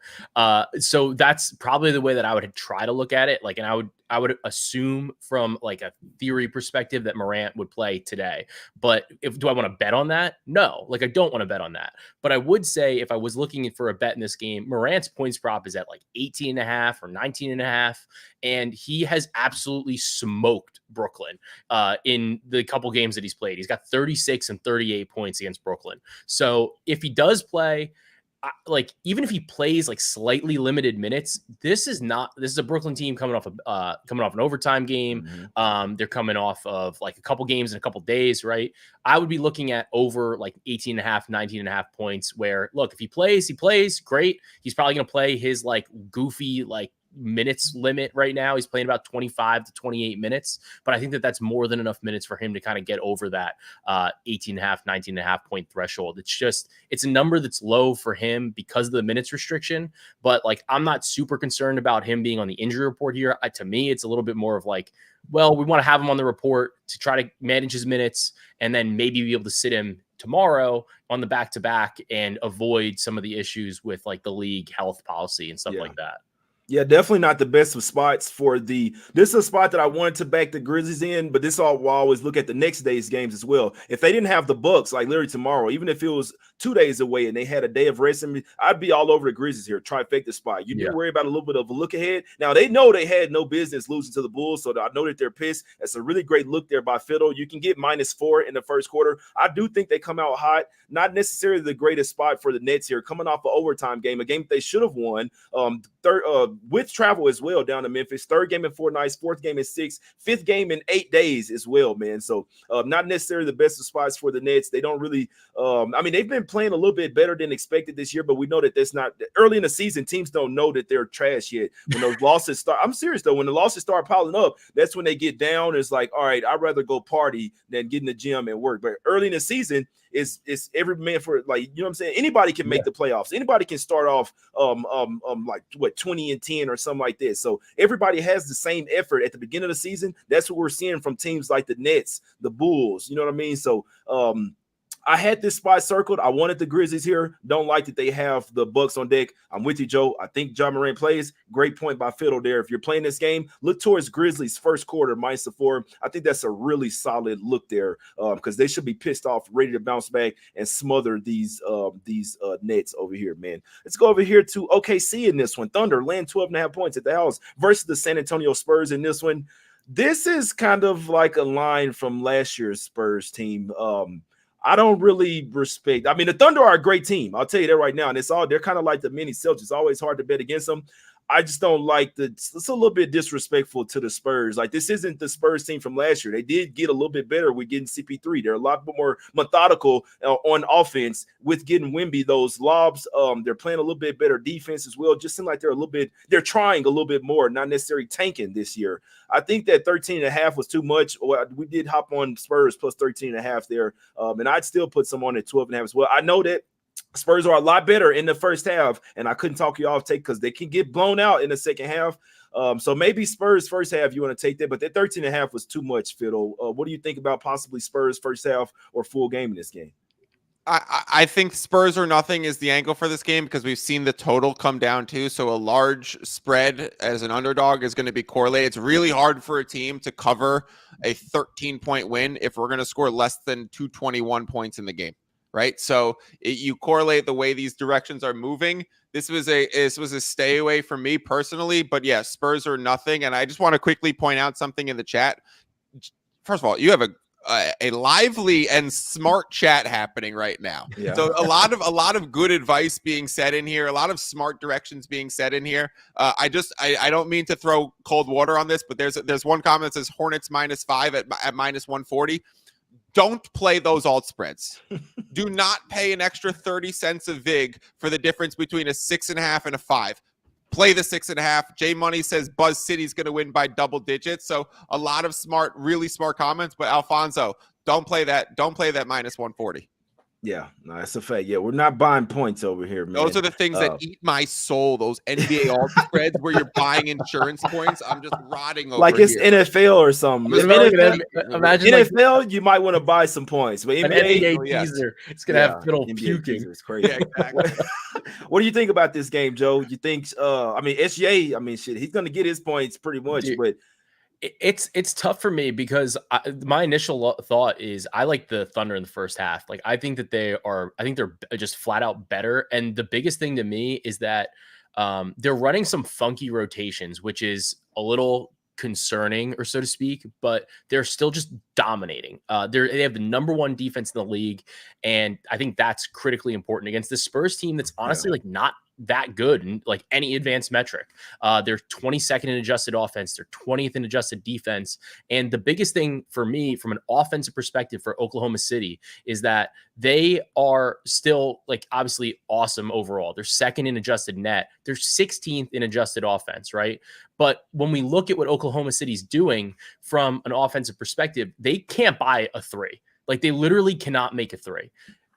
So that's probably the way that I would try to look at it. Like, and I would assume from like a theory perspective that Morant would play today. But do I want to bet on that? No, like I don't want to bet on that. But I would say if I was looking for a bet in this game, Morant's points prop is at like 18.5 or 19.5. And he has absolutely smoked Brooklyn in the couple games that he's played. He's got 36 and 38 points against Brooklyn. So if he does play, like even if he plays like slightly limited minutes, this is a Brooklyn team coming off an overtime game. Mm-hmm. They're coming off of like a couple games in a couple days, right? I would be looking at over like 18.5, 19.5 points where look, if he plays, great. He's probably going to play his like goofy, like minutes limit right now. He's playing about 25 to 28 minutes, but I think that that's more than enough minutes for him to kind of get over that 18.5, 19.5 point threshold. It's a number that's low for him because of the minutes restriction, but like, I'm not super concerned about him being on the injury report here. To me, it's a little bit more of like, well, we want to have him on the report to try to manage his minutes and then maybe be able to sit him tomorrow on the back-to-back and avoid some of the issues with like the league health policy and stuff like that. Yeah, definitely not the best of spots for this is a spot that I wanted to back the Grizzlies in, but we'll always look at the next day's games as well. If they didn't have the Bucks, like literally tomorrow, even if it was 2 days away and they had a day of rest, I'd be all over the Grizzlies here, trifecta spot. You do worry about a little bit of a look ahead. Now, they know they had no business losing to the Bulls, so I know that they're pissed. That's a really great look there by Fiddle. You can get -4 in the first quarter. I do think they come out hot. Not necessarily the greatest spot for the Nets here, coming off an overtime game, a game they should have won. With travel as well down to Memphis. 3rd game in 4 nights, 4th game in 6, 5th game in 8 days as well, man. So not necessarily the best of spots for the Nets. They don't really they've been playing a little bit better than expected this year, but we know that that's not early in the season. Teams don't know that they're trash yet. When those losses start, I'm serious though, when the losses start piling up, that's when they get down. It's like, all right, I'd rather go party than get in the gym and work. But early in the season, it's every man for, like, you know what I'm saying? Anybody can make the playoffs. Anybody can start off 20-10, 10 or something like this. So everybody has the same effort at the beginning of the season. That's what we're seeing from teams like the Nets, the Bulls. You know what I mean? So I had this spot circled. I wanted the Grizzlies here. Don't like that they have the Bucks on deck. I'm with you, Joe. I think Ja Morant plays. Great point by Fiddle there. If you're playing this game, look towards Grizzlies first quarter -4. I think that's a really solid look there because they should be pissed off, ready to bounce back and smother these Nets over here, man. Let's go over here to OKC in this one. Thunder laying 12.5 points at the house versus the San Antonio Spurs in this one. This is kind of like a line from last year's Spurs team. I don't really respect. I mean, the Thunder are a great team. I'll tell you that right now. And they're kind of like the mini Celtics. It's always hard to bet against them. I just don't like it's a little bit disrespectful to the Spurs. Like, this isn't the Spurs team from last year. They did get a little bit better with getting CP3. They're a lot more methodical on offense with getting Wemby those lobs. They're playing a little bit better defense as well. Just seem like they're trying a little bit more, not necessarily tanking this year. I think that 13.5 was too much. We did hop on Spurs plus 13.5 there. And I'd still put some on at 12.5 as well. I know that Spurs are a lot better in the first half, and I couldn't talk you off take because they can get blown out in the second half. So maybe Spurs first half you want to take that, but that 13.5 was too much, Fiddle. What do you think about possibly Spurs first half or full game in this game? I think Spurs or nothing is the angle for this game because we've seen the total come down too. So a large spread as an underdog is going to be correlated. It's really hard for a team to cover a 13-point win if we're going to score less than 221 points in the game. Right. So you correlate the way these directions are moving. This was a stay away for me personally. But yeah, Spurs or nothing. And I just want to quickly point out something in the chat. First of all, you have a lively and smart chat happening right now. Yeah. So a lot of good advice being said in here, a lot of smart directions being said in here. I don't mean to throw cold water on this, but there's one comment that says Hornets -5 at -140. Don't play those alt spreads. Do not pay an extra 30 cents a vig for the difference between a 6.5 and a 5. Play the 6.5. J Money says Buzz City's going to win by double digits. So a lot of really smart comments. But Alfonso, don't play that. Don't play that -140. Yeah, no, that's a fact. Yeah, we're not buying points over here, man. Those are the things that eat my soul. Those NBA alt spreads where you're buying insurance points. I'm just rotting over like it's here. NFL or something. Imagine NFL, you might want to buy some points, but NBA teaser, it's gonna have Fiddle puking. It's crazy. Yeah, exactly. What do you think about this game, Joe? You think? SGA. I mean, shit, he's gonna get his points pretty much, but. It's tough for me because my initial thought is I like the Thunder in the first half. Like I think they're just flat out better. And the biggest thing to me is that they're running some funky rotations, which is a little concerning, or so to speak, but they're still just dominating. They have the #1 defense in the league, and I think that's critically important against the Spurs team that's honestly like not that good in like any advanced metric. They're 22nd in adjusted offense, they're 20th in adjusted defense, and the biggest thing for me from an offensive perspective for Oklahoma City is that they are still like obviously awesome overall. They're second in adjusted net, they're 16th in adjusted offense, right? But when we look at what Oklahoma City's doing from an offensive perspective, they can't buy a three. Like they literally cannot make a three.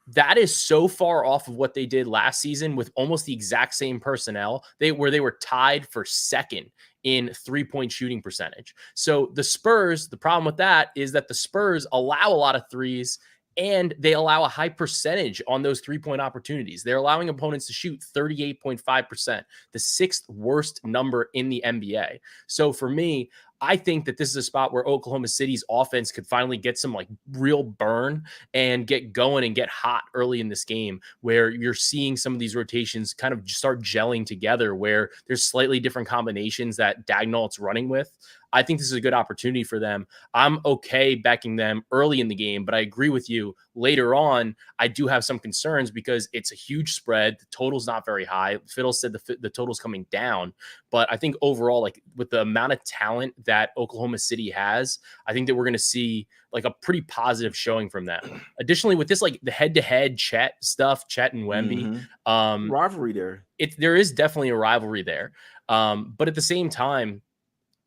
That is so far off of what they did last season with almost the exact same personnel. They were tied for second in 3-point shooting percentage. So the Spurs, the problem with that is that the Spurs allow a lot of threes and they allow a high percentage on those 3-point opportunities. They're allowing opponents to shoot 38.5%, the 6th worst number in the NBA. So for me, I think that this is a spot where Oklahoma City's offense could finally get some like real burn and get going and get hot early in this game, where you're seeing some of these rotations kind of start gelling together, where there's slightly different combinations that Dagnall's running with. I think this is a good opportunity for them. I'm okay backing them early in the game, but I agree with you. Later on, I do have some concerns because it's a huge spread. The total's not very high. Fiddle said the total's coming down, but I think overall, like with the amount of talent that Oklahoma City has, I think that we're going to see like a pretty positive showing from them. Additionally, with this, like the head-to-head Chet and Wemby, rivalry there. There is definitely a rivalry there. But at the same time,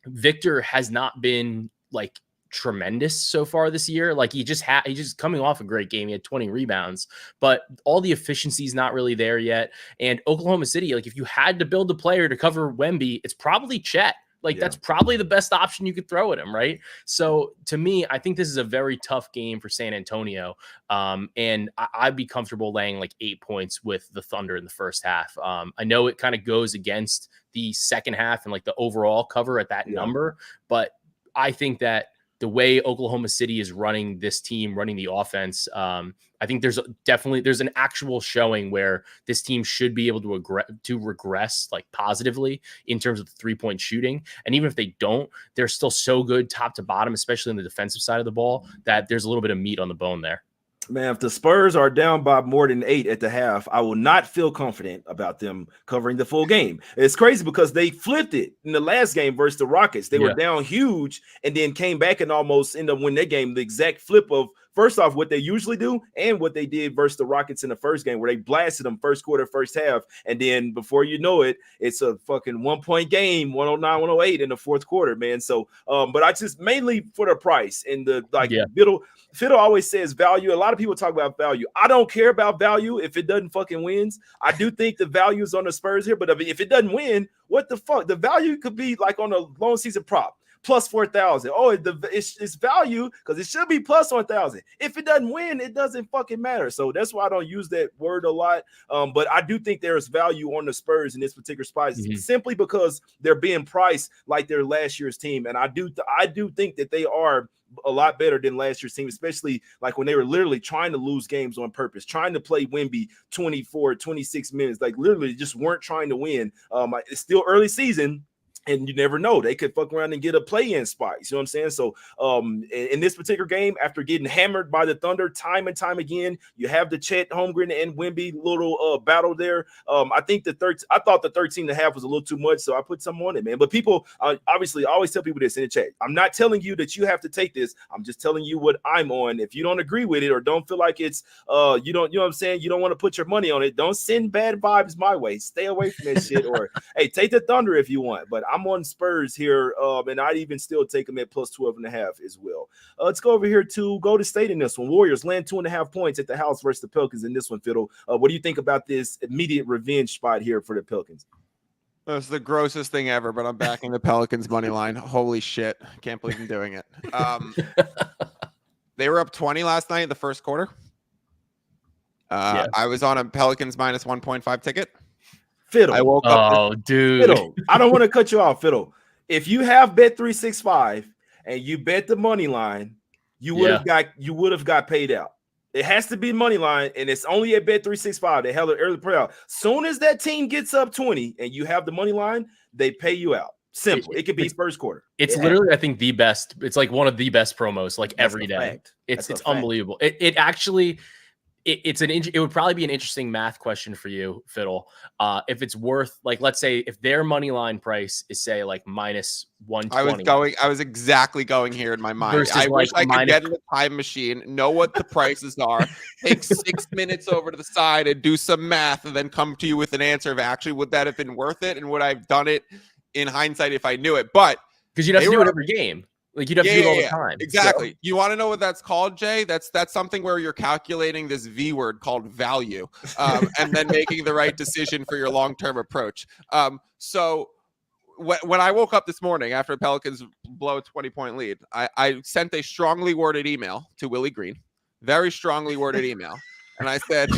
Victor has not been like tremendous so far this year. Like he's just coming off a great game. He had 20 rebounds, but all the efficiency is not really there yet. And Oklahoma City, like if you had to build a player to cover Wemby, it's probably Chet. Like that's probably the best option you could throw at him, right? So to me, I think this is a very tough game for San Antonio. And I'd be comfortable laying like 8 points with the Thunder in the first half. I know it kind of goes against the second half and like the overall cover at that number, but I think that the way Oklahoma City is running this team, running the offense, I think there's an actual showing where this team should be able to regress like positively in terms of the 3-point shooting. And even if they don't, they're still so good top to bottom, especially in the defensive side of the ball, that there's a little bit of meat on the bone there. Man, if the Spurs are down by more than 8 at the half, I will not feel confident about them covering the full game. It's crazy because they flipped it in the last game versus the Rockets. They were down huge and then came back and almost ended up winning that game. The exact flip of, first off, what they usually do and what they did versus the Rockets in the first game, where they blasted them first quarter, first half. And then before you know it, it's a fucking 1-point game, 109-108 in the fourth quarter, man. So, but I just mainly for the price and the Fiddle always says value. A lot of people talk about value. I don't care about value if it doesn't fucking wins. I do think the value is on the Spurs here, but if it doesn't win, what the fuck? The value could be like on a long season prop. Plus 4,000. Oh, it's value because it should be plus 1,000. If it doesn't win, it doesn't fucking matter. So that's why I don't use that word a lot. But I do think there's value on the Spurs in this particular spot, simply because they're being priced like their last year's team. And I do think that they are a lot better than last year's team, especially like when they were literally trying to lose games on purpose, trying to play Wemby 24, 26 minutes, like literally just weren't trying to win. It's still early season. And you never know, they could fuck around and get a play-in spot. You see what I'm saying? So in this particular game, after getting hammered by the Thunder time and time again, you have the Chet Holmgren and Wemby little battle there. I think I thought the 13.5 was a little too much, so I put some on it, man. But people, obviously, I always tell people this in the chat. I'm not telling you that you have to take this. I'm just telling you what I'm on. If you don't agree with it or don't feel like it's, you know what I'm saying? You don't want to put your money on it. Don't send bad vibes my way. Stay away from that shit. Or, hey, take the Thunder if you want. But I'm on Spurs here, and I'd even still take them at plus 12.5 as well. Let's go over here to Golden State in this one. Warriors land 2.5 points at the house versus the Pelicans in this one, Fiddle. What do you think about this immediate revenge spot here for the Pelicans? That's the grossest thing ever, but I'm backing the Pelicans money line. Holy shit. Can't believe I'm doing it. They were up 20 last night in the first quarter. I was on a Pelicans minus 1.5 ticket. Fiddle. I woke up. Dude. Fiddle. I don't want to cut you off, Fiddle. If you have bet 365 and you bet the money line, you would have got paid out. It has to be money line, and it's only at bet 365. They held it early payout. Soon as that team gets up 20 and you have the money line, they pay you out. Simple. It could be first quarter. It's literally, I think, the best. It's like one of the best promos, like every day. It's unbelievable. It actually. It would probably be an interesting math question for you, Fiddle. If it's worth, like, let's say if their money line price is say like minus 120. I was exactly going here in my mind. I wish I could get in a time machine, know what the prices are, take 6 minutes over to the side and do some math, and then come to you with an answer of actually would that have been worth it, and would I have done it in hindsight if I knew it? But because you'd have to do it every game. Like you'd have to do it all the time. Exactly. So. You want to know what that's called, Jay? That's something where you're calculating this V word called value, and then making the right decision for your long-term approach. So when I woke up this morning after the Pelicans blow a 20-point lead, I sent a strongly worded email to Willie Green, very strongly worded email. And I said,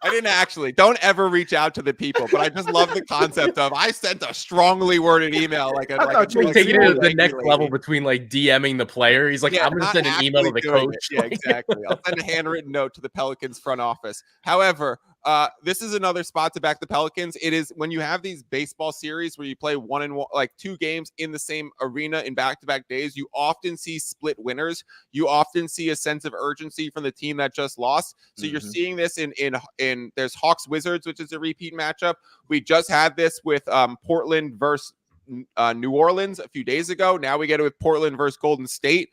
I didn't actually. Don't ever reach out to the people, but I just love the concept of I sent a strongly worded email. Like taking it to the next level between like DMing the player. He's like, I'm going to send an email to the coach. Yeah, exactly. I'll send a handwritten note to the Pelicans front office. However, this is another spot to back the Pelicans. It is when you have these baseball series where you play 1-1, like 2 games in the same arena in back-to-back days, you often see split winners. You often see a sense of urgency from the team that just lost. So you're seeing this in there's Hawks Wizards, which is a repeat matchup. We just had this with Portland versus New Orleans a few days ago. Now we get it with Portland versus Golden State.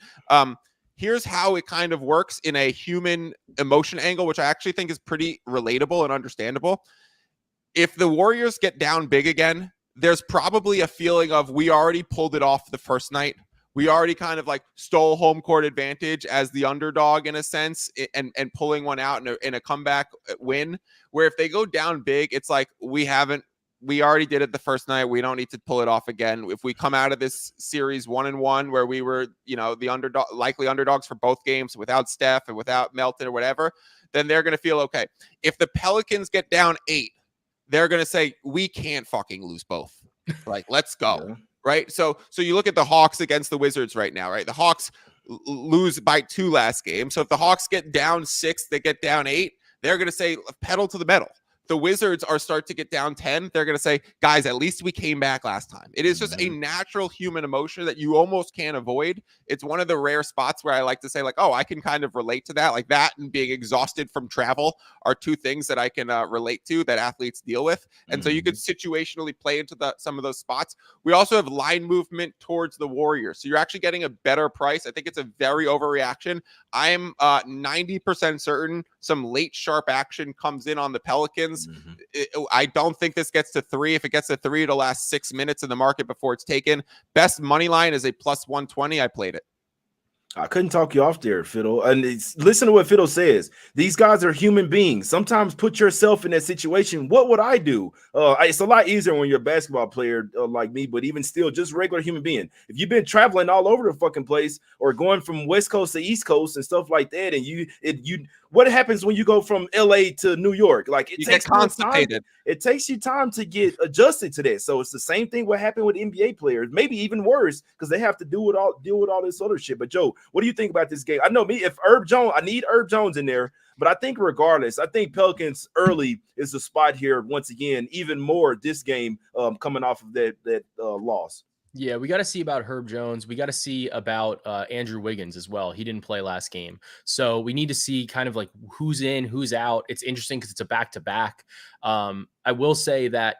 Here's how it kind of works in a human emotion angle, which I actually think is pretty relatable and understandable. If the Warriors get down big again, there's probably a feeling of we already pulled it off the first night. We already kind of like stole home court advantage as the underdog in a sense, and pulling one out in a comeback win, where if they go down big, it's like we already did it the first night. We don't need to pull it off again. If we come out of this series 1-1, where we were, the likely underdogs for both games without Steph and without Melton or whatever, then they're going to feel okay. If the Pelicans get down 8, they're going to say, we can't fucking lose both. Like, let's go. Yeah. Right. So you look at the Hawks against the Wizards right now, right? The Hawks lose by 2 last game. So if the Hawks get down 6, they get down 8, they're going to say pedal to the metal. The Wizards start to get down 10. They're going to say, guys, at least we came back last time. It is just a natural human emotion that you almost can't avoid. It's one of the rare spots where I like to say, like, oh, I can kind of relate to that. Like that and being exhausted from travel are 2 things that I can relate to that athletes deal with. And so you could situationally play into some of those spots. We also have line movement towards the Warriors. So you're actually getting a better price. I think it's a very overreaction. I'm 90% certain some late sharp action comes in on the Pelicans. I don't think this gets to 3. If it gets to 3, it'll last 6 minutes in the market before it's taken. Best money line is a plus 120. I played it. I couldn't talk you off there, Fiddle. And listen to what Fiddle says. These guys are human beings. Sometimes put yourself in that situation. What would I do? It's a lot easier when you're a basketball player like me, but even still, just regular human being. If you've been traveling all over the fucking place or going from West Coast to East Coast and stuff like that, and what happens when you go from LA to New York? Like it takes constipated. It takes you time to get adjusted to that. So it's the same thing what happened with NBA players, maybe even worse, because they have to deal with all this other shit. But Joe, what do you think about this game? I know me, if I need Herb Jones in there, but I think regardless, I think Pelicans early is the spot here once again, even more this game coming off of that loss. Yeah, we got to see about Herb Jones. We got to see about Andrew Wiggins as well. He didn't play last game. So we need to see kind of like who's in, who's out. It's interesting because it's a back-to-back. I will say that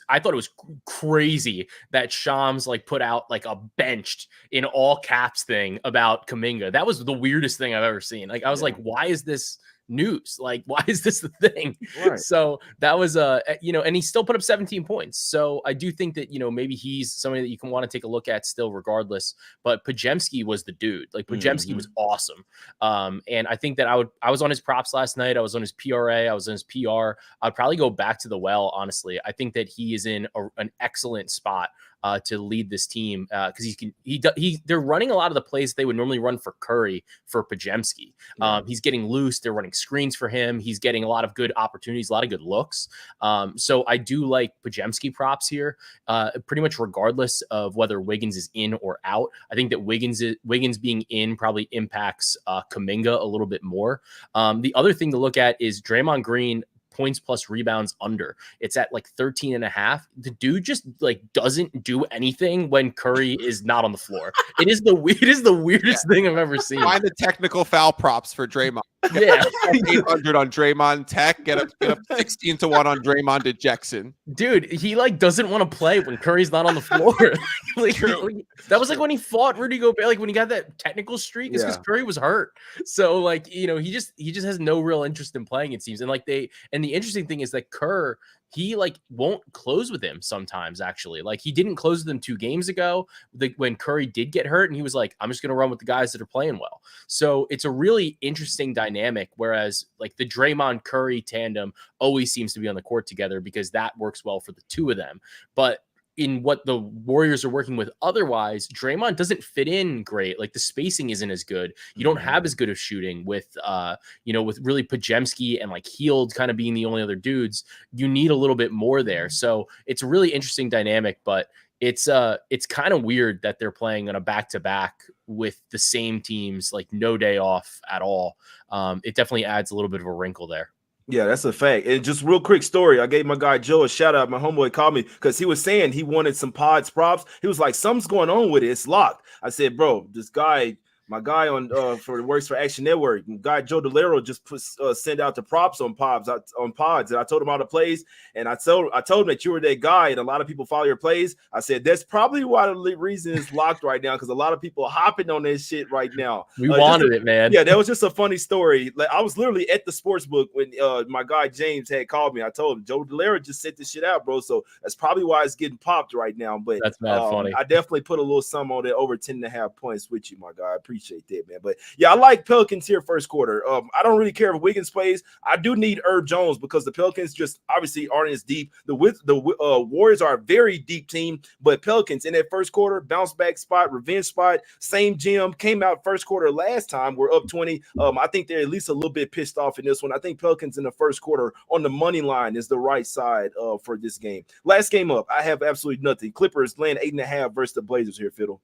I thought it was crazy that Shams like put out like a benched in all caps thing about Kuminga. That was the weirdest thing I've ever seen. Like I was like, why is this news? Like, why is this the thing? Right. So that was and he still put up 17 points. So I do think that maybe he's somebody that you can want to take a look at still regardless. But Podziemski was the dude. Like Podziemski was awesome. And I think that I was on his props last night. I was on his PRA. I was on his PR. I'd probably go back to the well, honestly. I think that he is in an excellent spot to lead this team because they're running a lot of the plays they would normally run for Curry for Podziemski. He's getting loose. They're running screens for him. He's getting a lot of good opportunities, a lot of good looks. So I do like Podziemski props here, pretty much regardless of whether Wiggins is in or out. I think that Wiggins being in probably impacts Kuminga a little bit more. The other thing to look at is Draymond Green points plus rebounds under. It's at like 13.5. The dude just like doesn't do anything when Curry is not on the floor. It is the weirdest thing I've ever seen. Find the technical foul props for Draymond. Yeah. 800 on Draymond Tech. Get up 16-1 on Draymond to Jackson. Dude, he like doesn't want to play when Curry's not on the floor. That was like when he fought Rudy Gobert, like when he got that technical streak, it's because Curry was hurt. So like, he just has no real interest in playing, it seems. And like the interesting thing is that Kerr, he like won't close with him sometimes, actually. Like he didn't close with him 2 games ago when Curry did get hurt, and he was like, I'm just going to run with the guys that are playing well. So it's a really interesting dynamic, whereas like the Draymond Curry tandem always seems to be on the court together because that works well for the 2 of them. But in what the Warriors are working with otherwise, Draymond doesn't fit in great. Like the spacing isn't as good. You don't have as good of shooting with really Podziemski and like Hield kind of being the only other dudes. You need a little bit more there. So it's a really interesting dynamic, but it's kind of weird that they're playing on a back-to-back with the same teams, like no day off at all. It definitely adds a little bit of a wrinkle there. Yeah, that's a fact. And just real quick story. I gave my guy Joe a shout out. My homeboy called me because he was saying he wanted some pods props. He was like, something's going on with it. It's locked. I said, bro, this guy My guy on for works for Action Network, guy Joe Dellera just send out the props on pods, and I told him all the plays, and I told him that you were that guy, and a lot of people follow your plays. I said that's probably why the reason it's locked right now, because a lot of people are hopping on this shit right now. We wanted it, man. Yeah, that was just a funny story. Like, I was literally at the sports book when my guy James had called me. I told him Joe Dellera just sent this shit out, bro. So that's probably why it's getting popped right now. But that's mad funny. I definitely put a little sum on it, over 10.5 points with you, my guy. I appreciate that, man. But yeah, I like Pelicans here first quarter. I don't really care if Wiggins plays. I do need Herb Jones because the Pelicans just obviously aren't as deep. The Warriors are a very deep team, but Pelicans in that first quarter, bounce back spot, revenge spot, same gym, came out first quarter last time. We're up 20. I think they're at least a little bit pissed off in this one. I think Pelicans in the first quarter on the money line is the right side for this game. Last game up, I have absolutely nothing. Clippers laying 8.5 versus the Blazers here, Fiddle.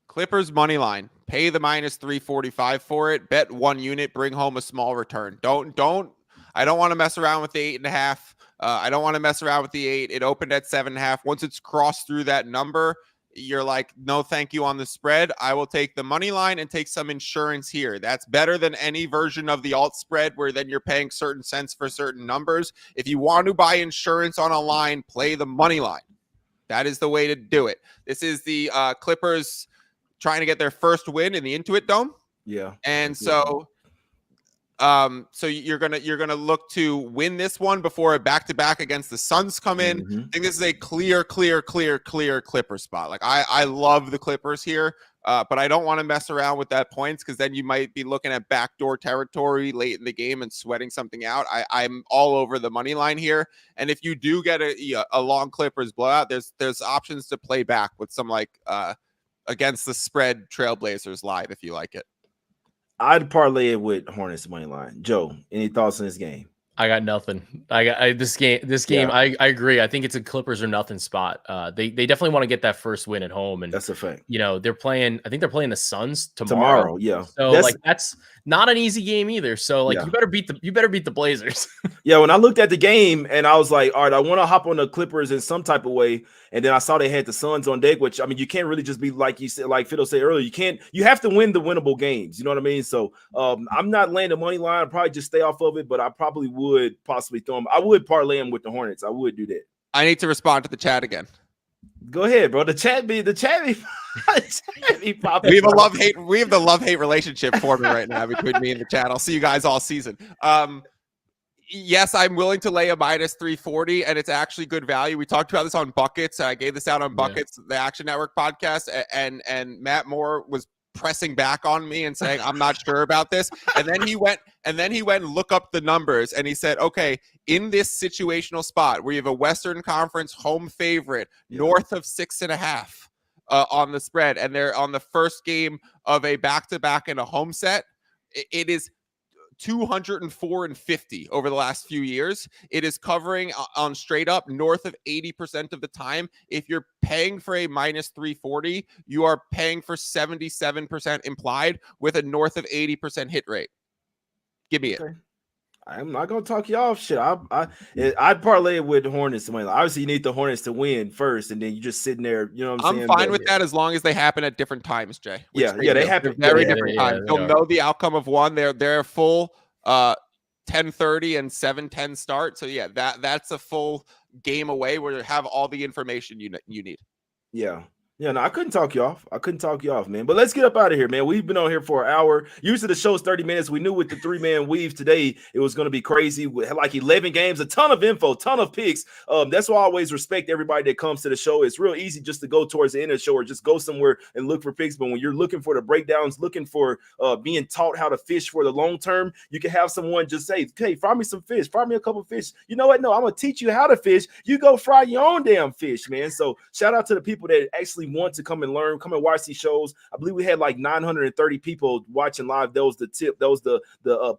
Clippers money line. Pay the minus 345 for it. Bet 1 unit. Bring home a small return. I don't want to mess around with the 8.5. I don't want to mess around with the 8. It opened at 7.5. Once it's crossed through that number, you're like, no, thank you on the spread. I will take the money line and take some insurance here. That's better than any version of the alt spread where then you're paying certain cents for certain numbers. If you want to buy insurance on a line, play the money line. That is the way to do it. This is the Clippers trying to get their first win in the Intuit Dome. Yeah. And so you're gonna look to win this one before a back-to-back against the Suns come in. Mm-hmm. I think this is a clear Clipper spot. Like I love the Clippers here, but I don't want to mess around with that points because then you might be looking at backdoor territory late in the game and sweating something out. I'm all over the money line here, and if you do get a long Clippers blowout, there's options to play back with some like against the spread Trailblazers live if you like it. I'd parlay it with Hornets money line. Joe, any thoughts on this game? I got nothing. This game. Yeah. I agree. I think it's a Clippers or nothing spot. They definitely want to get that first win at home, and that's a fact. You know, they're playing. I think they're playing the Suns tomorrow. Yeah. So that's not an easy game either. So you better beat the Blazers. Yeah. When I looked at the game and I was like, all right, I want to hop on the Clippers in some type of way, and then I saw they had the Suns on deck. Which I mean, you can't really just be like you said, like Fiddle said earlier. You have to win the winnable games. You know what I mean? So I'm not laying the money line. I'd probably just stay off of it, but I probably would possibly throw them. I would parlay them with the Hornets. I would do that. I need to respond to the chat again. Go ahead, bro. The chat be popping. We have the love-hate relationship forming right now between me and the chat. I'll see you guys all season. Yes, I'm willing to lay a minus 340, and it's actually good value. We talked about this on Buckets. I gave this out on Buckets, the Action Network podcast, and Matt Moore was pressing back on me and saying, I'm not sure about this. And then he went and look up the numbers, and he said, okay, in this situational spot where you have a Western Conference home favorite north of 6.5 on the spread, and they're on the first game of a back-to-back and a home set, it is 204-50 over the last few years. It is covering on straight up north of 80% of the time. If you're paying for a minus 340, you are paying for 77% implied with a north of 80% hit rate. Give me it. I'm not gonna talk you off. Shit, I'd parlay it with the Hornets. Obviously, you need the Hornets to win first, and then you just sitting there. You know what I'm saying? I'm fine with that as long as they happen at different times, Jay. Yeah, they happen very different times. You'll know the outcome of one. They're full 10:30 and 7:10 start. So yeah, that's a full game away where you have all the information you need. Yeah. Yeah, no, I couldn't talk you off, man. But let's get up out of here, man. We've been on here for an hour. Usually the show's 30 minutes. We knew with the 3-man weave today, it was going to be crazy. We had like 11 games, a ton of info, ton of picks. That's why I always respect everybody that comes to the show. It's real easy just to go towards the end of the show or just go somewhere and look for picks. But when you're looking for the breakdowns, looking for being taught how to fish for the long term, you can have someone just say, hey, fry me some fish, fry me a couple of fish. You know what? No, I'm going to teach you how to fish. You go fry your own damn fish, man. So shout out to the people that actually want to come and learn, come and watch these shows. I believe we had like 930 people watching live. That was the tip. That was the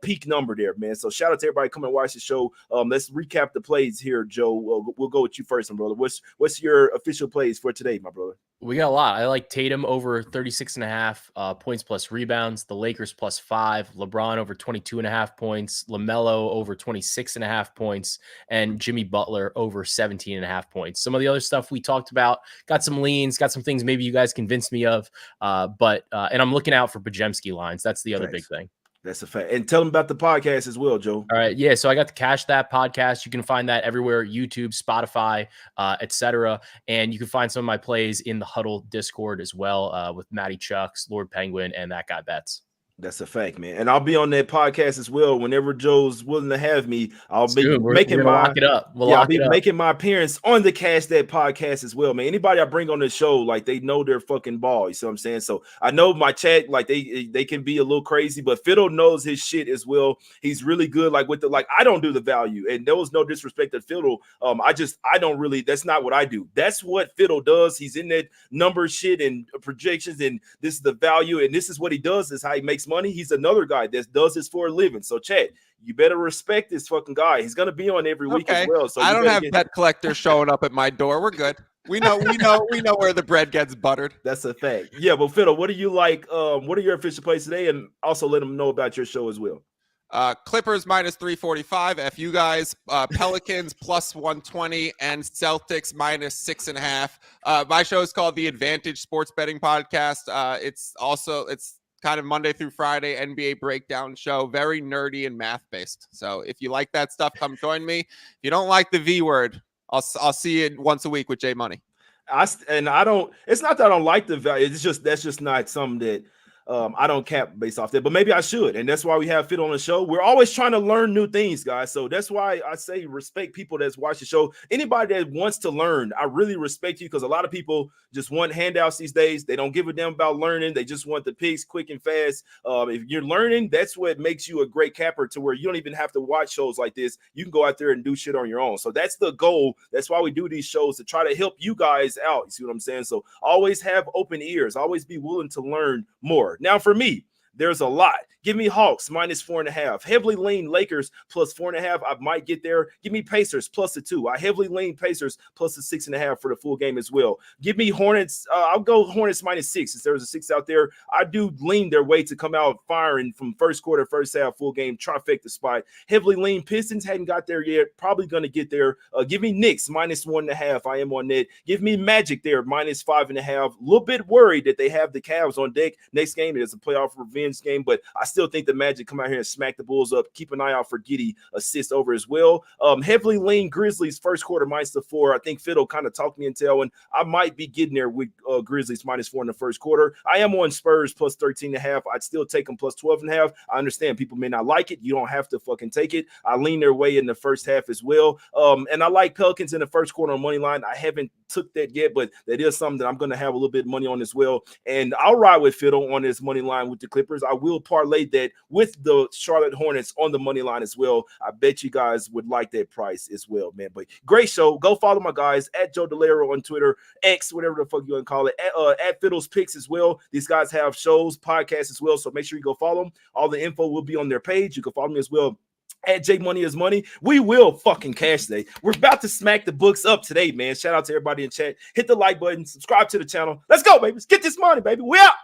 peak number there, man. So shout out to everybody come and watch the show. Let's recap the plays here, Joe. We'll go with you first, my brother. What's your official plays for today, my brother? We got a lot. I like Tatum over 36.5 points plus rebounds, the Lakers +5, LeBron over 22.5 points, LaMelo over 26.5 points, and Jimmy Butler over 17.5 points. Some of the other stuff we talked about, got some leans, got some things maybe you guys convinced me of, but I'm looking out for Pajemski lines. That's the other big thing. That's a fact. And tell them about the podcast as well, Joe. All right. Yeah. So I got the Cash That podcast. You can find that everywhere, YouTube, Spotify, etc. And you can find some of my plays in the Huddle Discord as well, with Matty Chucks, Lord Penguin, and That Guy Bets. That's a fact, man. And I'll be on that podcast as well. Whenever Joe's willing to have me, I'll be making my lock it up. I'll be making my appearance on the Cash That podcast as well, man. Anybody I bring on the show, like, they know their fucking ball. You see what I'm saying? So I know my chat, like, they can be a little crazy, but Fiddle knows his shit as well. He's really good. Like, with the, like, I don't do the value, and there was no disrespect to Fiddle. I don't really. That's not what I do. That's what Fiddle does. He's in that number shit and projections, and this is the value, and this is what he does. Is how he makes money. He's another guy that does this for a living. So, chat, you better respect this fucking guy. He's gonna be on every week as well. So I don't have bet collectors showing up at my door. We're good. We know where the bread gets buttered. That's a fact. Yeah, but Fiddle, what do you like? What are your official plays today? And also let them know about your show as well. Clippers -345. F you guys. Pelicans +120 and Celtics -6.5. My show is called The Advantage Sports Betting Podcast. It's kind of Monday through Friday NBA breakdown show, very nerdy and math based. So if you like that stuff, come join me. If you don't like the V word, I'll see you once a week with J Money. It's not that I don't like the value. That's just not something that I don't cap based off that, but maybe I should. And that's why we have Fit on the show. We're always trying to learn new things, guys. So that's why I say respect people that's watch the show. Anybody that wants to learn, I really respect you, because a lot of people just want handouts these days. They don't give a damn about learning. They just want the picks quick and fast. If you're learning, that's what makes you a great capper, to where you don't even have to watch shows like this. You can go out there and do shit on your own. So that's the goal. That's why we do these shows, to try to help you guys out. You see what I'm saying? So always have open ears. Always be willing to learn more. Now, for me, there's a lot. Give me Hawks -4.5. Heavily lean Lakers +4.5. I might get there. Give me Pacers +2. I heavily lean Pacers +6.5 for the full game as well. Give me Hornets. I'll go Hornets -6, since there's a 6 out there. I do lean their way to come out firing from first quarter, first half, full game, trifecta spot. Heavily lean Pistons, hadn't got there yet. Probably going to get there. Give me Knicks -1.5. I am on that. Give me Magic there -5.5. A little bit worried that they have the Cavs on deck. Next game is a playoff revenge game, but I still think the Magic come out here and smack the Bulls up. Keep an eye out for Giddey assist over as well. Heavily lean Grizzlies first quarter -4. I think Fiddle kind of talked me into that one. I might be getting there with Grizzlies -4 in the first quarter. I am on Spurs +13.5. I'd still take them +12.5. I understand people may not like it. You don't have to fucking take it. I lean their way in the first half as well. And I like Pelicans in the first quarter on money line. I haven't took that yet, but that is something that I'm going to have a little bit of money on as well. And I'll ride with Fiddle on this money line with the Clippers. I will parlay that with the Charlotte Hornets on the money line as well. I bet you guys would like that price as well, man. But great show. Go follow my guys at Joe Dellera on Twitter, X, whatever the fuck you want to call it, at Fiddle's Picks as well. These guys have shows, podcasts as well, so make sure you go follow them. All the info will be on their page. You can follow me as well at J Money is Money. We will fucking cash today. We're about to smack the books up today, man. Shout out to everybody in chat. Hit the like button, subscribe to the channel. Let's go, baby. Let's get this money, baby. We out.